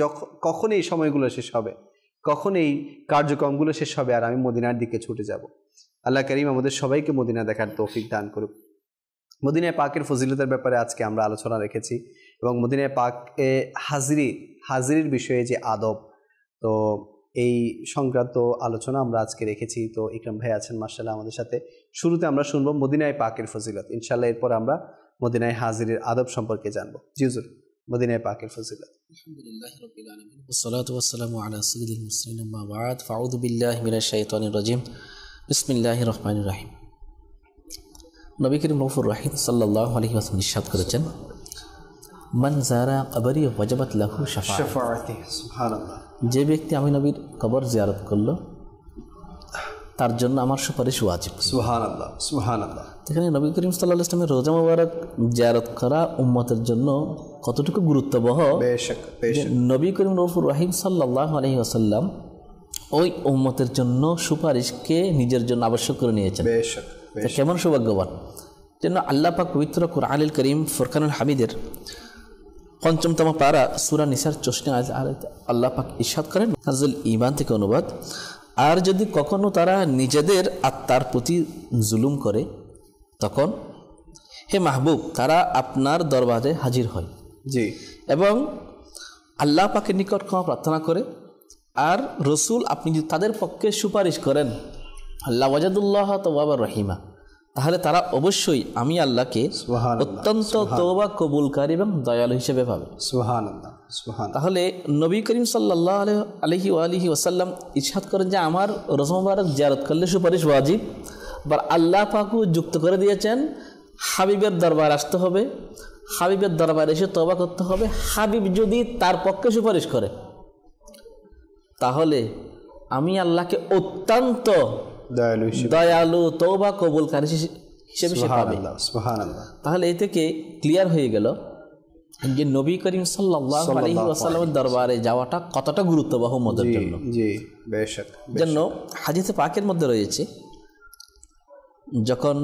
কখন এই সময়গুলো শেষ হবে, কখন এই কার্যক্রমগুলো শেষ হবে আর আমি মদিনার দিকে ছুটে যাব। আল্লাহ করিম আমাদের সবাইকে মদিনা দেখার তৌফিক দান করুক। মদিনায়ে পাকের ফজিলতের ব্যাপারে আজকে আমরা আলোচনা রেখেছি, এবং মদিনায়ে পাকে হাজিরির বিষয়ে যে আদব, তো এই সংক্রান্ত আলোচনা আমরা আজকে রেখেছি। তো ইকরাম ভাই আছেন মাশাআল্লাহ আমাদের সাথে। শুরুতে আমরা শুনবো মদিনায়ে পাকের ফজিলত, ইনশাআল্লাহ এরপর আমরা মদিনায়ে হাজিরের আদব সম্পর্কে জানবো। জি হুজুর, মদিনায়ে পাকের ফজিলত। আলহামদুলিল্লাহি রাব্বিল আলামিন ওয়াসসালাতু ওয়াসসালামু আলা সাইয়্যিদিল মুরসালিন আম্মা বা'দ ফাউযু বিল্লাহি মিনাশ শাইতানির রাজিম বিসমিল্লাহির রহমানির রহিম। নবী করিম গফুর রহিম সাল্লাল্লাহু আলাইহি ওয়াসাল্লাম ইরশাদ করেছেন, মান যারা কবরি ওয়াজাবাত লাহু শাফাআতি। সুবহানাল্লাহ। যে ব্যক্তি আমি নবীর কবর জিয়ারত করলো তার জন্য আমার সুপারিশ ওয়াজিব। সুবহানাল্লাহ, সুবহানাল্লাহ। এখানে নবী করিম সাল্লাল্লাহু আলাইহি ওয়াসাল্লামের রোজা মুবারক জিয়ারত করা উম্মতের জন্য কতটুকু গুরুত্ববহ। নবী করিম রউফুর রহিম সাল্লাল্লাহু আলাইহি ওয়াসাল্লাম ওই উম্মতের জন্য সুপারিশকে নিজের জন্য আবশ্যক করে নিয়েছেন। কেমন সৌভাগ্যবান! জন্য আল্লাহ পাক পবিত্র কুরআনুল কারীম ফুরকানুল হামিদের ৫ম পারা সূরা নিসার 64 আয়াত আল্লাহ পাক ইরশাদ করেন, নাজুল ঈমান থেকে অনুবাদ, আর যদি কখনো তারা নিজেদের আত্মার প্রতি জুলুম করে তখন হে মাহবুব তারা আপনার দরবারে হাজির হয় জি, এবং আল্লাহ পাকের নিকট ক্ষমা প্রার্থনা করে, আর রসুল আপনি যদি তাদের পক্ষে সুপারিশ করেন আল্লাহ ওয়াজাদুল্লাহ তাওয়াবার রহিমা, তাহলে তারা অবশ্যই আমি আল্লাহকে অত্যন্ত তওবা কবুলকারী এবং দয়ালু হিসেবে পাবে। সুবহানাল্লাহ, সুবহানাল্লাহ। তাহলে নবী করিম সাল্লাল্লাহু আলাইহি ওয়াসাল্লাম ইরশাদ করেন যে আমার রোজা মুবারক জিয়ারত করলে সুপারিশ ওয়াজিব। আবার আল্লাহ পাকও যুক্ত করে দিয়েছেন হাবিবের দরবার আসতে হবে, হাবিবের দরবারে এসে তওবা করতে হবে। হাবিব যদি তার পক্ষে সুপারিশ করে তাহলে আমি আল্লাহকে অত্যন্ত দয়ালু তওবা কবুলকারী হিসেবে সে পাবে। সুবহানাল্লাহ। তাহলে এই থেকে ক্লিয়ার হয়ে গেল যে নবী করিম সাল্লাল্লাহু আলাইহি ওয়াসাল্লামের দরবারে যাওয়াটা কতটা গুরুত্ববহ উম্মতের জন্য। জি, বেশক। জন্য হাদিসে পাকের মধ্যে রয়েছে, যখন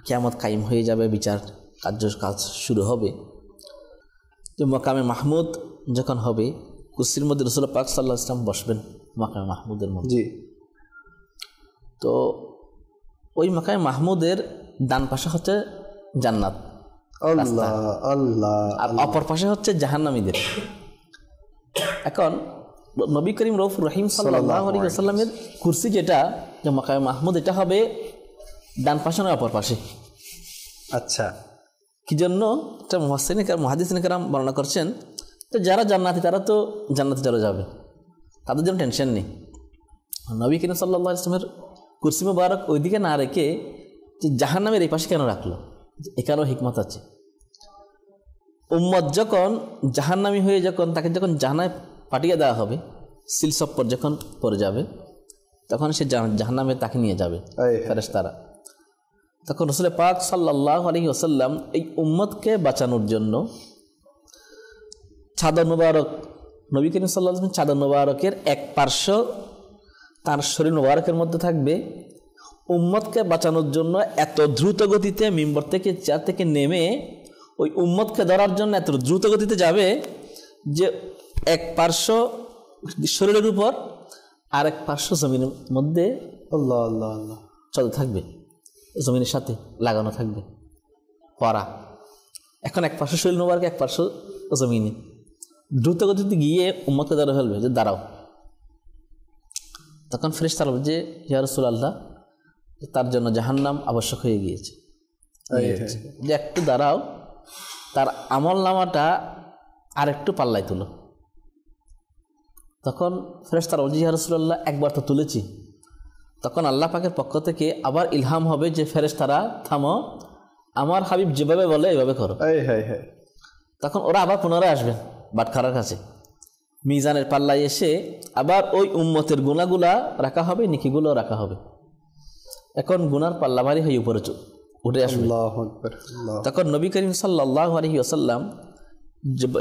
কিয়ামত কায়েম হয়ে যাবে, বিচার কাজ শুরু হবে, যে মাকামে মাহমুদ যখন হবে, কুরসির মধ্যে রাসূল পাক সাল্লাল্লাহু আলাইহি ওয়াসাল্লাম বসবেন মাকামে মাহমুদের মধ্যে। জি। তো ওই মাকামে মাহমুদের ডান পাশে হচ্ছে জান্নাত, আল্লাহ আল্লাহ, আর অপর পাশে হচ্ছে জাহান্নামীদের। এখন নবী করিম রউফুর রহিম সাল্লাল্লাহু আলাইহি ওয়াসাল্লামের কুরসি যেটা যে মাকামে মাহমুদ, এটা হবে ডান পাশে না অপর পাশে। আচ্ছা, কি জন্য এটা মুহাদ্দিসিন কেরাম বর্ণনা করছেন, তো যারা জান্নাতি তারা তো জান্নাতে চলে যাবে, তাদের জন্য টেনশন নেই। নবী করিম সাল্লাল্লাহু আলাইহি ওয়াসাল্লামের কুরসি মুবারক ওইদিকে না রেখে যে জাহান্নামের এই পাশে কেন রাখলো, এখানেও হিকমত আছে। উম্মত যখন জাহান্নামী হয়ে তাকে যখন জাহান্নামে পাঠিয়ে দেওয়া হবে, সিলসপ্পর যখন পড়ে যাবে, তখন সে জাহান্নামে তাকে নিয়ে যাবে ফেরেশতারা। তখন রাসূল পাক সাল্লাল্লাহু আলাইহি ওয়াসাল্লাম এই উম্মতকে বাঁচানোর জন্য চাদর মুবারক, নবী করিম সাল্লাল্লাহু আলাইহি ওয়াসাল্লাম চাদর মুবারকের এক পার্শ্ব তার শরীর মুবারকের মধ্যে থাকবে। উম্মতকে বাঁচানোর জন্য এত দ্রুত গতিতে মিম্বর থেকে চেয়ার থেকে নেমে ওই উম্মতকে ধরার জন্য এত দ্রুত গতিতে যাবে যে এক পার্শ্ব শরীরের উপর আর এক পার্শ্ব জমিনের মধ্যে আল্লাহ আল্লাহ আল্লাহ চলতে থাকবে, জমিনের সাথে লাগানো থাকবে পরা। এখন এক পার্শ্ব শরীর মুবারক, এক পার্শ্ব জমিনে। দ্রুত গতিতে গিয়ে উম্মতকে ধরে ফেলবে যে দাঁড়াও। তখন ফেরেশতারা বলবে যে ইয়া রাসূলুল্লাহ, তার জন্য জাহান্নাম আবশ্যক হয়ে গিয়েছে, যে একটু দাঁড়াও, তার আমল নামাটা আর একটু পাল্লায় তুলো। তখন ফেরেশতারা বলছে ইয়া রাসূলুল্লাহ, একবার তো তুলেছি। তখন আল্লাহ পাকের পক্ষ থেকে আবার ইলহাম হবে যে ফেরেশতারা থামো, আমার হাবিব যেভাবে বলে এভাবে করো। তখন ওরা আবার পুনরায় আসবেন বাটখারার কাছে, মিজানের পাল্লায় এসে আবার ওই উম্মতের গুনাহগুলা রাখা হবে, নেকিগুলো রাখা হবে। এখন গুনার পাল্লা ভারী হয়ে উপরে উঠে আসবে। তখন নবী করিম সাল্লাল্লাহু আলাইহি ওয়াসাল্লাম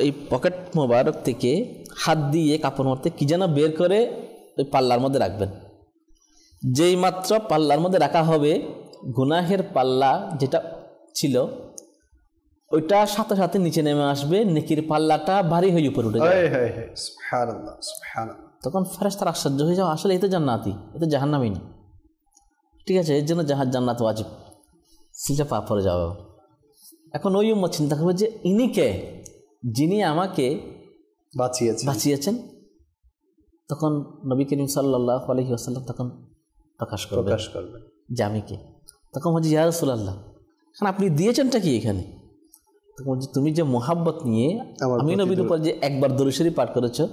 এই পকেট মোবারক থেকে হাত দিয়ে কাপড় মধ্যে কি যেন বের করে ওই পাল্লার মধ্যে রাখবেন। যেই মাত্র পাল্লার মধ্যে রাখা হবে, গুনাহের পাল্লা যেটা ছিল ওইটা সাথে সাথে নিচে নেমে আসবে, নেকির পাল্লাটা ভারী হয়ে উপরে উঠে যাবে। তখন ফেরেশতারা আশ্চর্য হয়ে যাও, আসলে এতে জান্নাতি, এতে জাহান্নামী না। ঠিক আছে, এর জন্য জান্নাত ওয়াজিব, সিজা পাপ পড়ে যাবে। এখন ওই উম্মত চিন্তা করবে যে ইনি কে, যিনি আমাকে বাঁচিয়েছেন। তখন নবী করিম সাল্লাল্লাহু আলাইহি ওয়াসাল্লাম তখন প্রকাশ করবে যে আমি কে। তখন বলছি ইয়া রাসূলুল্লাহ, এখন আপনি দিয়েছেনটা কি এখানে? তখন বলছি তুমি যে মোহাব্বত নিয়ে আমি নবীর উপর যে একবার দরুদ শরীফ পাঠ করেছো,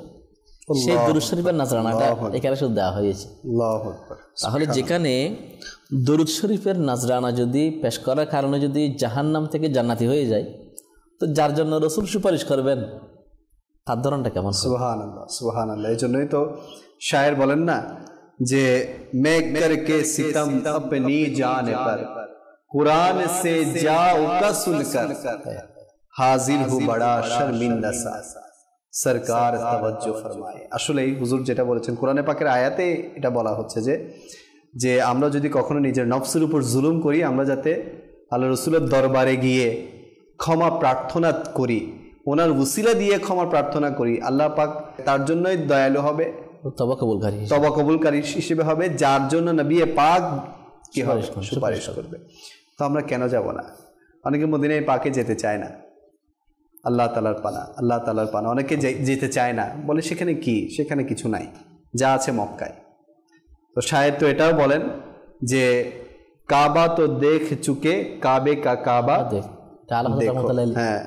সেই দরুদ শরীফের নাজরানাটা এখানে শুধু দেওয়া হয়েছে। তাহলে যেখানে দরুদ শরীফের নাজরানা যদি পেশ করার কারণে যদি জাহান্নাম থেকে জান্নাতি হয়ে যায়, তো যার জন্য রাসূল সুপারিশ করবেন তার ধরনটা কেমন? সুবহানাল্লাহ, সুবহানাল্লাহ। এই জন্যই তো শায়ের বলেন না যে मैं करके सितम अपनी जान पर कुरान से जाओ का सुनकर हाजिर हूँ बड़ा शर्मिंदा सा সরকার তাওয়াজ্জু ফরমায়। আসলে হুজুর যেটা বলেছেন কোরআনে পাকের আয়াতে এটা বলা হচ্ছে যে আমরা যদি কখনো নিজের নফসের উপর জুলুম করি, আমরা যাতে আল্লাহ রসুলের দরবারে গিয়ে ক্ষমা প্রার্থনা করি, ওনার উসিলা দিয়ে ক্ষমা প্রার্থনা করি, আল্লাহ পাক তার জন্যই দয়ালু হবে, তওবা কবুলকারী হিসেবে হবে, যার জন্য নবী পাক কি হবে সুপারিশ করবে। তো আমরা কেন যাব না? অনেকে মদিনায় পাকে যেতে চায় না, আল্লাহ তাআলার পানা। অনেকে যেতে চায় না, বলে সেখানে কি, সেখানে কিছু নাই, যা আছে মক্কায়। তো শায়ের তো এটাও বলেন যে কাবা তো দেখ চুকে, কাবে কা কাবা হ্যাঁ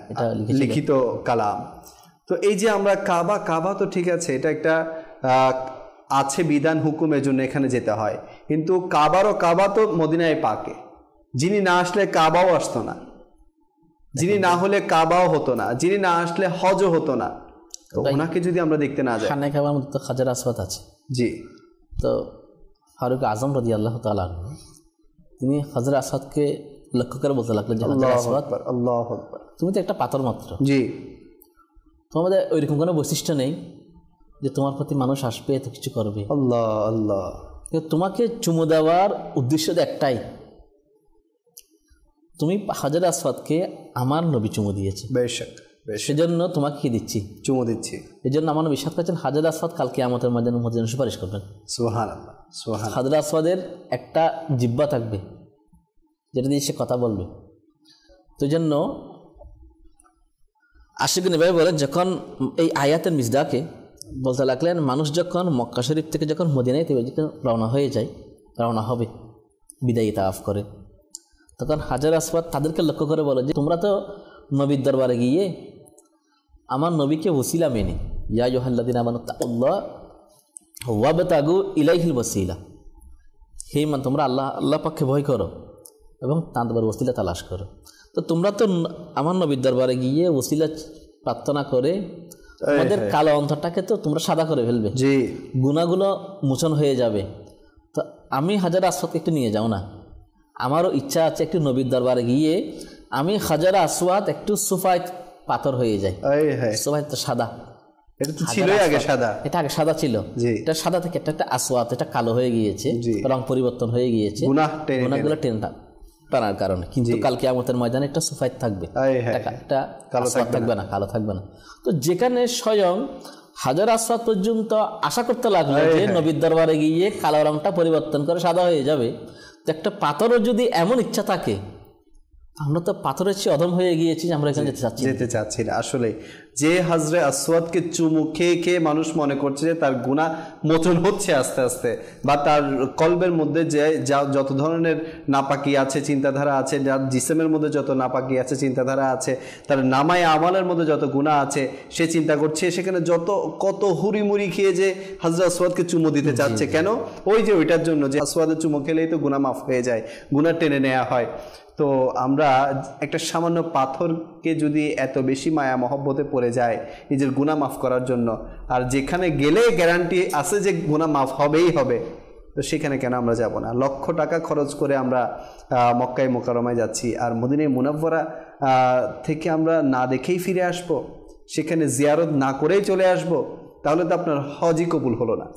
লিখিত কালাম। তো এই যে আমরা কাবা তো ঠিক আছে, এটা একটা আছে বিধান হুকুমের জন্য এখানে যেতে হয়, কিন্তু কাবা তো মদিনায় পাকে। যিনি না আসলে কাবাও আসতো না, যিনি না হলে কাবাও হতো না, যিনি না আসলে হজও হতো না। তো ওনাকে যদি আমরা দেখতে না যাই, খানে কাবার মধ্যে হাজার আসওয়াদ আছে। জি, তো ফারুক আজম রাদিয়াল্লাহু তাআলা তিনি হাজার আসওয়াদকে লক্ষ্য করে বলতে লাগলেন যে হাজার আসওয়াদ, আল্লাহু আকবার, তুমি তো একটা পাথর মাত্র। জি, তোমাদের ওইরকম কোনো বৈশিষ্ট্য নেই যে তোমার প্রতি মানুষ আসবে এত কিছু করবে। আল্লাহ আল্লাহ, তোমাকে চুমু দেওয়ার উদ্দেশ্য একটাই, তুমি হাজার আসওয়াদকে আমার নবী চুমু দিয়েছে, সেজন্য তোমাকে কি দিচ্ছি, চুমু দিচ্ছি। এই জন্য আমার নবী সাথে করেছেন হাজার আসওয়াদ কালকে কিয়ামতের ময়দানে সুপারিশ করবেন। সুবহানাল্লাহ, সুবহানাল্লাহ। হাজার আসওয়াদের একটা জিহ্বা থাকবে যেটা দিয়ে সে কথা বলবে। তো এই জন্য আশিক নবী বলেন, যখন এই আয়াতের মিজদাকে বলতে লাগলেন, মানুষ যখন মক্কা শরীফ থেকে যখন মদিনায় রওনা হবে বিদায়ী তাওয়াফ করে, তখন হাজার আসওয়াদ তাদেরকে লক্ষ্য করে বলে যে তোমরা তো নবীর দরবারে গিয়ে আমার নবীকে ওসিলা মেনে, ইয়া আইয়ুহাল্লাযীনা আমানু তাকুল্লাহ ওয়াবতাগু ইলাইহিল ওয়াসিলা, হে ঈমান তোমরা আল্লাহ পক্ষে ভয় করো এবং তাঁর দরবারে ওসিলা তালাশ করো। তো তোমরা তো আমার নবীর দরবারে গিয়ে ওসিলা প্রার্থনা করে তোমাদের কালো অন্তরটাকে তো তোমরা সাদা করে ফেলবে, জি, গুনাহগুলো মোচন হয়ে যাবে। তো আমি হাজার আসওয়াদকে একটু নিয়ে যাও না, আমারও ইচ্ছা আছে একটু নবীর দরবারে গিয়ে আমি হাজার আসওয়াদ একটু সুফাইত পাথর হয়ে যায়। সুফাইত তো সাদা, এটা তো ছিলই আগে সাদা, এটা আগে সাদা ছিল, এটা সাদা থেকে একটা আসওয়াদ, এটা কালো হয়ে গিয়েছে, রং পরিবর্তন হয়ে গিয়েছে গুনাহগুলো টানার কারণে। কিন্তু কাল কিয়ামতের ময়দানে একটা সুফাইত থাকবে, একটা কালো থাকবে না, কালো থাকবে না। তো যেখানে স্বয়ং হাজার আসওয়াদ পর্যন্ত আশা করতে লাগলো যে নবীর দরবারে গিয়ে কালো রংটা পরিবর্তন করে সাদা হয়ে যাবে, একটা পাথরের যদি এমন ইচ্ছা থাকে, আমরা তো পাথরের চেয়ে অধম হয়ে গিয়েছি, আমরা এখানে যেতে চাচ্ছি না। আসলে যে হাজরে আসওয়াদকে চুমু খেয়ে খেয়ে মানুষ মনে করছে যে তার গুনাহ মোচন হচ্ছে আস্তে আস্তে, বা তার কলবের মধ্যে যে যত ধরনের নাপাকি আছে, চিন্তাধারা আছে, যার জিসমের মধ্যে যত নাপাকি আছে, চিন্তাধারা আছে, তার নামায় আমালের মধ্যে যত গুনাহ আছে, সে চিন্তা করছে সেখানে কত হুড়িমুড়ি খেয়ে যে হাজরে আসওয়াদকে চুমু দিতে চাচ্ছে। কেন? ওই যে ওইটার জন্য যে আসওয়াদের চুমু খেলেই তো গুনাহ মাফ হয়ে যায়, গুনাহ টেনে নেওয়া হয়। তো আমরা একটা সামান্য পাথরকে যদি এত বেশি মায়া মহব্বতে পড়ে যায় নিজের গুনাহ মাফ করার জন্য, আর যেখানে গেলে গ্যারান্টি আছে যে গুনাহ মাফ হবেই হবে, তো সেখানে কেন আমরা যাব না? লক্ষ টাকা খরচ করে আমরা মক্কায় মোকাররমায় যাচ্ছি, আর মদিনায়ে মুনাওয়ারা থেকে আমরা না দেখেই ফিরে আসব, সেখানে জিয়ারত না করেই চলে আসব, তাহলে তো আপনার হজই কবুল হলো না।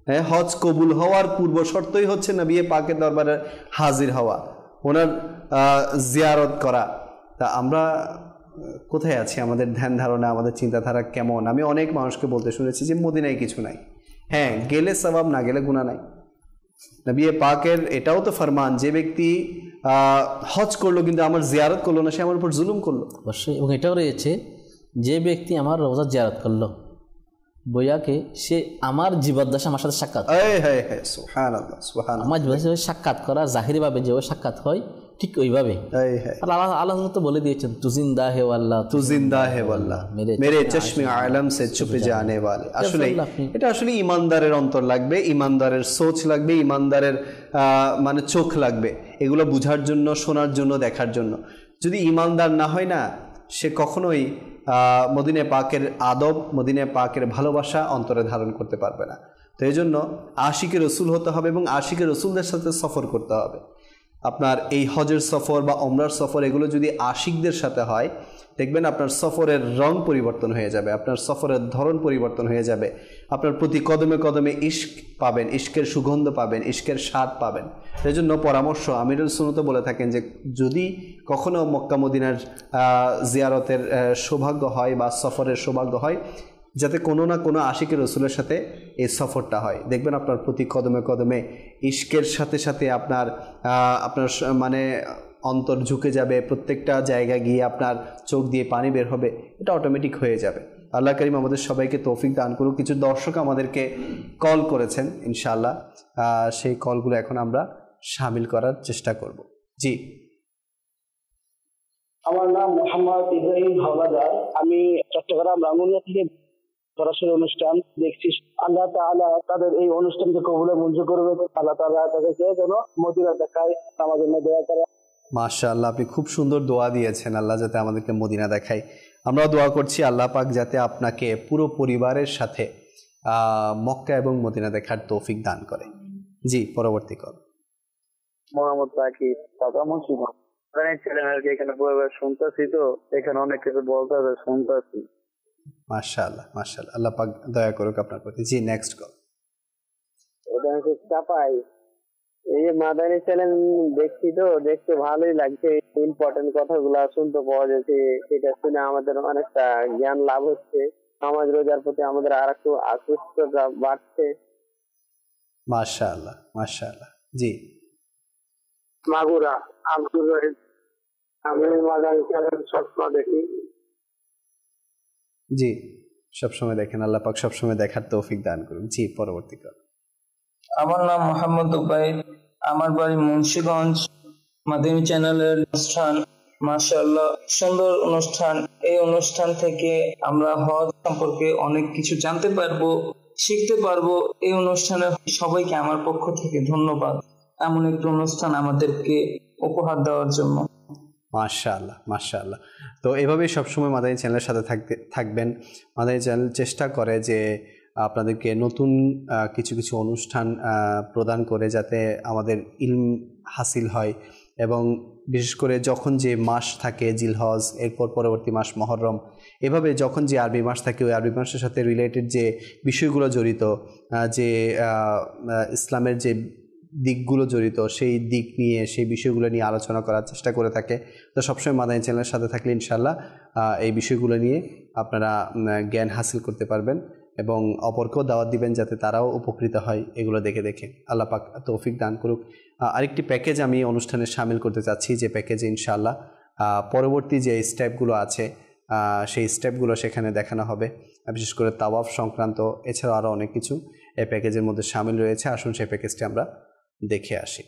হ্যাঁ, হজ কবুল হওয়ার পূর্ব শর্তই হচ্ছে নবী পাকের দরবারে হাজির হওয়া, ওনার জিয়ারত করা। তা আমরা কোথায় আছি? আমাদের ধ্যান ধারণা, আমাদের চিন্তাধারা কেমন? আমি অনেক মানুষকে বলতে শুনেছি যে মদিনায় কিছু নাই। হ্যাঁ, গেলে সওয়াব, না গেলে গুনাহ নাই। নবী পাকের এটাও তো ফরমান, যে ব্যক্তি হজ করলো কিন্তু আমার জিয়ারত করলো না, সে আমার উপর জুলুম করলো। অবশ্যই। এবং এটাও রয়েছে, যে ব্যক্তি আমার রওজা জিয়ারত করলো বইয়াকে, সে আমার জীবদ্দশা আমার সাথে সাক্ষাৎ, আমার জীবদ্দশা সাক্ষাৎ করা জাহিরিভাবে যেভাবে সাক্ষাৎ হয় ঠিক ওইভাবে আল্লাহ তো বলে দিয়েছেন, তু জিন্দা হে ওয়াল্লাহ, তু জিন্দা হে ওয়াল্লাহ মেরে চশমে আলম সে ছুপে জানে ওয়ালে। আসলে এটা আসলে ইমানদারের অন্তর লাগবে, ইমানদারের সোচ লাগবে, ইমানদারের মানে চোখ লাগবে, এগুলো বুঝার জন্য, শোনার জন্য, দেখার জন্য। যদি ইমানদার না হয় না, সে কখনোই মদিনা পাকের আদব, মদিনা পাকের ভালোবাসা অন্তরে ধারণ করতে পারবে না। তো এই জন্য আশিকে রসুল হতে হবে এবং আশিকে রসুলদের সাথে সফর করতে হবে। আপনার এই হজের সফর বা ওমরার সফর, এগুলো যদি আশিকদের সাথে হয়, দেখবেন আপনার সফরের রং পরিবর্তন হয়ে যাবে, আপনার সফরের ধরন পরিবর্তন হয়ে যাবে, আপনার প্রতি কদমে কদমে ইশক পাবেন, ইশকের সুগন্ধ পাবেন, ইশকের স্বাদ পাবেন। সেই জন্য পরামর্শ, আমিরুল সুন্নাত বলে থাকেন যে যদি কখনো মক্কা মদিনার জিয়ারতের সৌভাগ্য হয় বা সফরের সৌভাগ্য হয়, যাতে কোনো না কোনো আশিকে রসুলের সাথে এই সফরটা হয়। দেখবেন আপনার প্রতি কদমে কদমে ইশকের সাথে সাথে আপনার মানে অন্তর ঝুঁকে যাবে, প্রত্যেকটা জায়গায় গিয়ে আপনার চোখ দিয়ে পানি বের হবে, এটা অটোমেটিক হয়ে যাবে। আল্লাহ করিম আমাদের সবাইকে তৌফিক দান করুক। কিছু দর্শক আমাদেরকে কল করেছেন, ইনশাআল্লাহ সেই কলগুলো এখন আমরা শামিল করার চেষ্টা করব। জি, আমার নাম মোহাম্মদ ইব্রাহিম হাওলাদার। আমি চট্টগ্রাম রাঙ্গুনিয়া থেকে সরাসরি অনুষ্ঠান দেখছি। আল্লাহ তাআলা তাদের এই অনুষ্ঠানকে কবুলে মঞ্জুর করবে। আল্লাহ তাআলা তাদেরকে যেন মদিনা দেখায়, আমাদের জন্য দোয়া করে। মাশাআল্লাহ, আপনি খুব সুন্দর দোয়া দিয়েছেন, আল্লাহ যাতে আমাদেরকে মদিনা দেখায়। আমরাও দোয়া করছি আল্লাহ পাক যাতে আপনাকে পুরো পরিবারের সাথে মক্কা এবং মদিনা দেখার তৌফিক দান করে। জি, পরবর্তী কল। মোহাম্মদ সাকিব, ঢাকা মুন্সিগঞ্জ। এখানে শুনতেছি, তো এখানে অনেক কিছু বলতে হবে, শুনতেছি। মাশাআল্লাহ মাশাআল্লাহ, আল্লাহ পাক দয়া করুক আপনার প্রতি। জি, নেক্সট কল। এটা হচ্ছে চাপাই। এই মাদানী চ্যানেল দেখছি, তো দেখতে ভালোই লাগছে, ইম্পর্টেন্ট কথাগুলো শুনতে পাওয়া যাচ্ছে, এটা শুনে আমাদের অনেকটা জ্ঞান লাভ হচ্ছে, নামাজ রোজার প্রতি আমাদের আর একটু আকৃষ্টতা বাড়ছে। মাশাআল্লাহ মাশাআল্লাহ। জি, মাগুরা আব্দুর রহিম। আমি মাদানী চ্যানেল সবসময় দেখি। জি, সবসময় দেখেন, আল্লাহ পাক সবসময় দেখার তৌফিক দান করুন। জি, পরবর্তী কল। আমার নাম মোহাম্মদ উবাইদ, আমার বাড়ি মুন্সিগঞ্জ। মাদানী চ্যানেলের অনুষ্ঠান মাশাআল্লাহ সুন্দর অনুষ্ঠান। এই অনুষ্ঠান থেকে আমরা হজ সম্পর্কে অনেক কিছু জানতে পারবো, শিখতে পারবো। এই অনুষ্ঠানে সবাইকে আমার পক্ষ থেকে ধন্যবাদ, এমন একটি অনুষ্ঠান আমাদেরকে উপহার দেওয়ার জন্য। মাশাআল্লাহ মাশাআল্লাহ। তো এভাবেই সবসময় মাদানী চ্যানেলের সাথে থাকবেন। মাদানী চ্যানেল চেষ্টা করে যে আপনাদেরকে নতুন কিছু কিছু অনুষ্ঠান প্রদান করে, যাতে আমাদের ইলম হাসিল হয়। এবং বিশেষ করে যখন যে মাস থাকে জিলহজ, এরপর পরবর্তী মাস মহরম, এভাবে যখন যে আরবি মাস থাকে, ওই আরবি মাসের সাথে রিলেটেড যে বিষয়গুলো জড়িত, যে ইসলামের যে দিকগুলো জড়িত, সেই দিক নিয়ে, সেই বিষয়গুলো নিয়ে আলোচনা করার চেষ্টা করে থাকে। তো সবসময় মাদানী চ্যানেলের সাথে থাকলে ইনশাআল্লাহ এই বিষয়গুলো নিয়ে আপনারা জ্ঞান হাসিল করতে পারবেন এবং অপরকেও দাওয়াত দিবেন যাতে তারাও উপকৃত হয় এগুলো দেখে দেখে। আল্লাহ পাক তৌফিক দান করুক। আরেকটি প্যাকেজ আমি অনুষ্ঠানে শামিল করতে চাচ্ছি, যে প্যাকেজে ইনশাআল্লাহ পরবর্তী যে স্টেপগুলো আছে সেই স্টেপগুলো সেখানে দেখানো হবে, বিশেষ করে তাওয়াফ সংক্রান্ত। এছাড়াও আরও অনেক কিছু এই প্যাকেজের মধ্যে শামিল রয়েছে। আসুন সেই প্যাকেজটি আমরা দেখে আসি।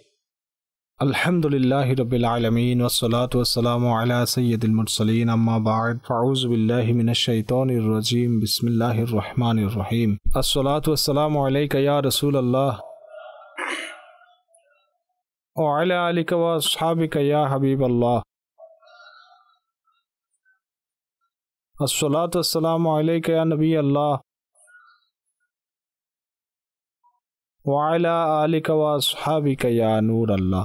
আলহামদুলিল্লাহি রাব্বিল আলামিন ওয়াসসালাতু ওয়াসসালামু আলা সাইয়্যিদিল মুরসালিন আম্মা বা'দ ফাউযু বিল্লাহি মিনাশ শাইতানির রাজীম বিসমিল্লাহির রহমানির রহিম আসসালাতু ওয়াসসালামু আলাইকা ইয়া রাসূলুল্লাহ ওয়া আলা আলিকা ওয়া আসহাবিকা ইয়া হাবিবাল্লাহ আসসালাতু ওয়াসসালামু আলাইকা ইয়া নবিয়াল্লাহ ওয়া আলা আলিকা ওয়া আসহাবিকা ইয়া নূরাল্লাহ।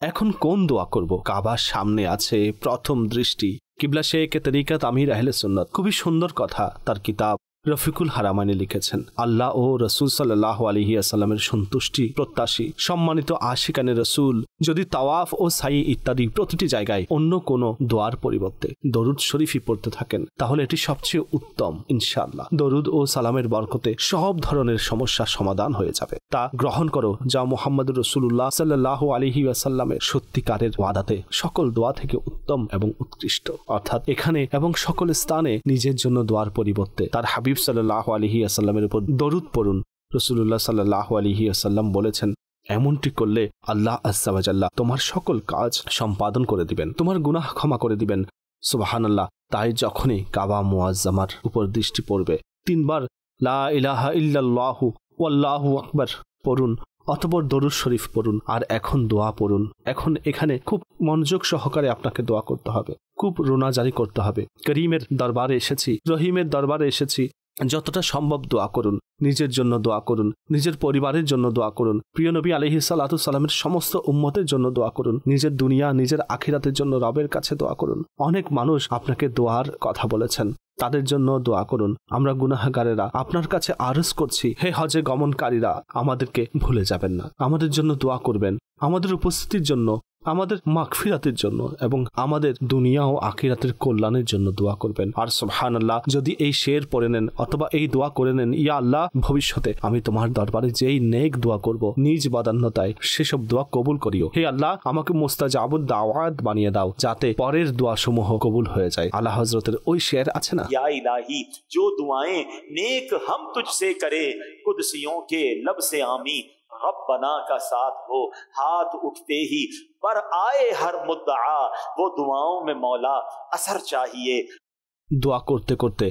এখন কোন দোয়া করব? কাবার সামনে আছে, প্রথম দৃষ্টি কিবলা শেখ তরিকাত আমির আহলে সুন্নাত। খুবই সুন্দর কথা তার কিতাব রফিকুল হারামাইনে লিখেছেন। আল্লাহ ও রসুল সাল্লাল্লাহু আলাইহি ওয়াসাল্লামের সন্তুষ্টি প্রত্যাশী সম্মানিত আশিকানে রসুল যদি তাওয়াফ ও সাই ইত্যাদি প্রতিটি জায়গায় অন্য কোনো দোয়ার পরিবর্তে দরুদ শরীফই পড়তে থাকেন, তাহলে এটি সবচেয়ে উত্তম। ইনশাআল্লাহ দরুদ ও সালামের বরকতে সব ধরনের সমস্যার সমাধান হয়ে যাবে। তা গ্রহণ করো যা মুহাম্মদুর রাসূলুল্লাহ সাল্লাল্লাহু আলাইহি ওয়াসাল্লামের সত্যিকারের ওয়াদাতে সকল দোয়া থেকে উত্তম এবং উৎকৃষ্ট। অর্থাৎ এখানে এবং সকল স্থানে নিজের জন্য দোয়ার পরিবর্তে তার হাবিব সাল্লাল্লাহু আলাইহি ওয়াসাল্লামের উপর দরুদ পড়ুন। রাসূলুল্লাহ সাল্লাল্লাহু আলাইহি ওয়াসাল্লাম বলেছেন, এমনটি করলে আল্লাহ আযজা ওয়া জাল্লা তোমার সকল কাজ সম্পাদন করে দিবেন, তোমার গুনাহ ক্ষমা করে দিবেন। সুবহানাল্লাহ। তাই যখনই কাবা মুআজ্জামার উপর দৃষ্টি পড়বে 3 বার লা ইলাহা ইল্লাল্লাহু ওয়াল্লাহু আকবার পড়ুন, অতঃপর দরুদ শরীফ পড়ুন, আর এখন দোয়া পড়ুন। এখন এখানে খুব মনোযোগ সহকারে আপনাকে দোয়া করতে হবে, খুব রোনাজারি করতে হবে। করিমের দরবারে এসেছি, রহিমের দরবারে এসেছি, যতটা সম্ভব দোয়া করুন। নিজের জন্য দোয়া করুন, নিজের পরিবারের জন্য দোয়া করুন, প্রিয় নবী আলাইহিস সালাতু সালামের সমস্ত উম্মতের জন্য দোয়া করুন, নিজের দুনিয়া নিজের আখিরাতের জন্য রবের কাছে দোয়া করুন। অনেক মানুষ আপনাকে দোয়ার কথা বলেছেন, তাদের জন্য দোয়া করুন। আমরা গুনাহগারেরা আপনার কাছে আরজ করছি, হে হজে গমনকারীরা আমাদেরকে ভুলে যাবেন না, আমাদের জন্য দোয়া করবেন, আমাদের উপস্থিতির জন্য, আমাদের মাগফিরাতের জন্য এবং আমাদের দুনিয়া ও আখিরাতের কল্যাণের জন্য দোয়া করবেন। আর সুবহানাল্লাহ যদি এই শের পড়ে নেন অথবা এই দোয়া করে নেন, ইয়া আল্লাহ ভবিষ্যতে আমি তোমার দরবারে যেই নেক দোয়া করব নিজ বাদান্যতায় সেসব দোয়া কবুল করিও। হে আল্লাহ আমাকে মুস্তাজাবুদ দাওয়াত বানিয়ে দাও যাতে পরের দোয়া সমূহ কবুল হয়ে যায়। আলা হযরতের ওই শের আছে না, या इलाही जो दुआएं नेक हम तुझसे करे कुदसियों के लब से आमीन, रब्बना का साथ हो हाथ उठते ही पर आए हर मुद्दा, वो दुआओं में मौला असर चाहिए। দোয়া করতে করতে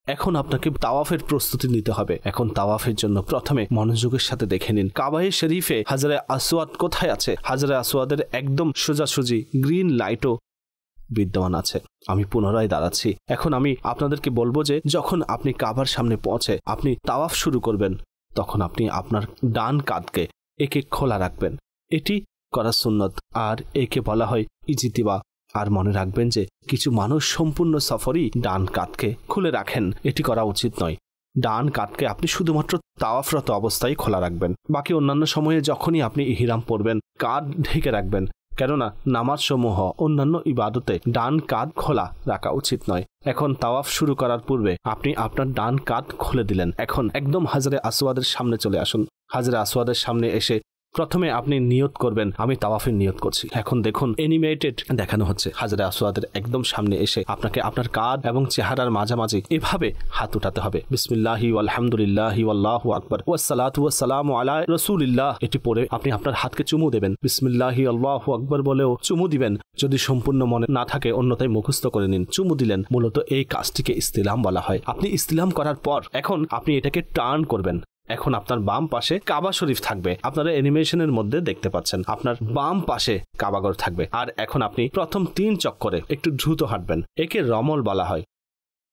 এখন আপনাকে তাওয়াফের প্রস্তুতি নিতে হবে। এখন তাওয়াফের জন্য প্রথমে মনোযোগের সাথে দেখে নিন কাবায়ে শরীফে হাজরে আসওয়াদ কোথায় আছে। হাজরে আসওয়াদের একদম সোজাসুজি গ্রিন লাইটও বিদ্যমান আছে। আমি পুনরায় দাঁড়াচ্ছি। এখন আমি আপনাদেরকে বলবো যে যখন আপনি কাবার সামনে পৌঁছে আপনি তাওয়াফ শুরু করবেন, তখন আপনি আপনার ডান কাঁধকে একে খোলা রাখবেন। এটি করা সুন্নত, আর একে বলা হয় ইজিতিবা। আর মনে রাখবেন যে কিছু মানুষ সম্পূর্ণ সফরই ডান কাঁধকে খুলে রাখেন, এটি করা উচিত নয়। ডান কাঁধকে আপনি শুধুমাত্র তাওয়াফরত অবস্থায় খোলা রাখবেন। বাকি অন্যান্য সময়ে যখনই আপনি ইহরাম পরবেন কাঁধ ঢেকে রাখবেন, কেননা নামাজ সমূহ অন্যান্য ইবাদতে ডান কাঁধ খোলা রাখা উচিত নয়। এখন তাওয়াফ শুরু করার পূর্বে আপনি আপনার ডান কাঁধ খুলে দিলেন। এখন একদম হাজরে আসওয়াদের সামনে চলে আসুন। হাজরে আসওয়াদের সামনে এসে প্রথমে আপনি নিয়ত করবেন, আমি তাওয়াফের নিয়ত করছি। এখন দেখুন অ্যানিমেটেড দেখানো হচ্ছে। হাজরে আসওয়াদের একদম সামনে এসে আপনাকে আপনার কাঁধ এবং চেহারার মাঝামাঝি এভাবে হাত উঠাতে হবে। বিসমিল্লাহি আলহামদুলিল্লাহি ওয়াল্লাহু আকবার ওয়াসসালাতু ওয়াসসালামু আলা রাসূলিল্লাহ। এটি পড়ে আপনি আপনার হাতকে চুমু দেবেন। বিসমিল্লাহি আল্লাহু আকবার বলেও চুমু দিবেন। যদি সম্পূর্ণ মনে না থাকে অন্যথায় মুখস্থ করে নিন। চুমু দিলেন, মূলত এই কাজটিকে ইস্তিলাম বলা হয়। আপনি ইস্তিলাম করার পর এখন আপনি এটাকে টার্ন করবেন। এখন আপনার বাম পাশে কাবা শরীফ থাকবে। আপনারা অ্যানিমেশনের মধ্যে দেখতে পাচ্ছেন আপনার বাম পাশে কাবাঘর থাকবে। আর এখন আপনি প্রথম 3 চক্করে একটু দ্রুত হাঁটবেন। একে রমল বলা হয়।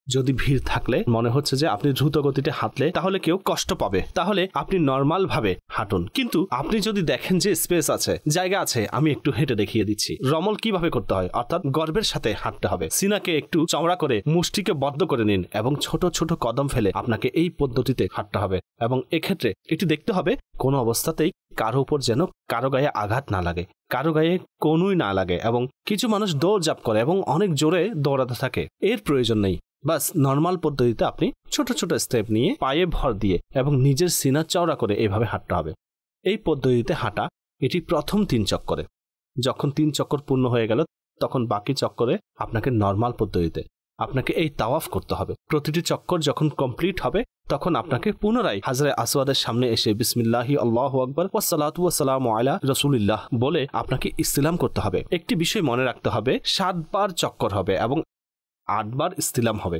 যদি ভিড় থাকলে মনে হচ্ছে যে আপনি দ্রুত গতিতে হাঁটলে তাহলে কেউ কষ্ট পাবে, তাহলে আপনি নর্মাল ভাবে হাঁটুন। কিন্তু আপনি যদি দেখেন যে স্পেস আছে, জায়গা আছে, আমি একটু হেঁটে দেখিয়ে দিচ্ছি রমল কিভাবে করতে হয়। অর্থাৎ গর্বের সাথে হাঁটতে হবে। সিনাকে একটু চওড়া করে মুষ্টিকে বদ্ধ করে নিন এবং ছোট ছোট কদম ফেলে আপনাকে এই পদ্ধতিতে হাঁটতে হবে। এবং এক্ষেত্রে এটি দেখতে হবে কোনো অবস্থাতেই কারো উপর যেন কারো গায়ে আঘাত না লাগে, কারো গায়ে কোনোই না লাগে। এবং কিছু মানুষ দৌড়ঝাঁপ করে এবং অনেক জোরে দৌড়াতে থাকে, এর প্রয়োজন নেই। বাস নর্মাল পদ্ধতিতে আপনি ছোট ছোট স্টেপ নিয়ে পায়ে ভর দিয়ে এবং নিজের সিনা চওড়া করে এভাবে হাঁটতে হবে। এই পদ্ধতিতে হাঁটা এটি প্রথম 3 চক্করে। যখন 3 চক্কর পূর্ণ হয়ে গেল তখন বাকি চক্করে আপনাকে নর্মাল পদ্ধতিতে আপনাকে এই তাওয়াফ করতে হবে। প্রতিটি চক্কর যখন কমপ্লিট হবে তখন আপনাকে পুনরায় হাজরে আসওয়াদের সামনে এসে বিসমিল্লাহি আল্লাহু আকবার ওয়াসসালাতু ওয়াসসালামু আলা রাসূলিল্লাহ বলে আপনাকে ইস্তিলাম করতে হবে। একটি বিষয় মনে রাখতে হবে, 7 বার চক্কর হবে এবং 8 বার ইস্তিলাম হবে।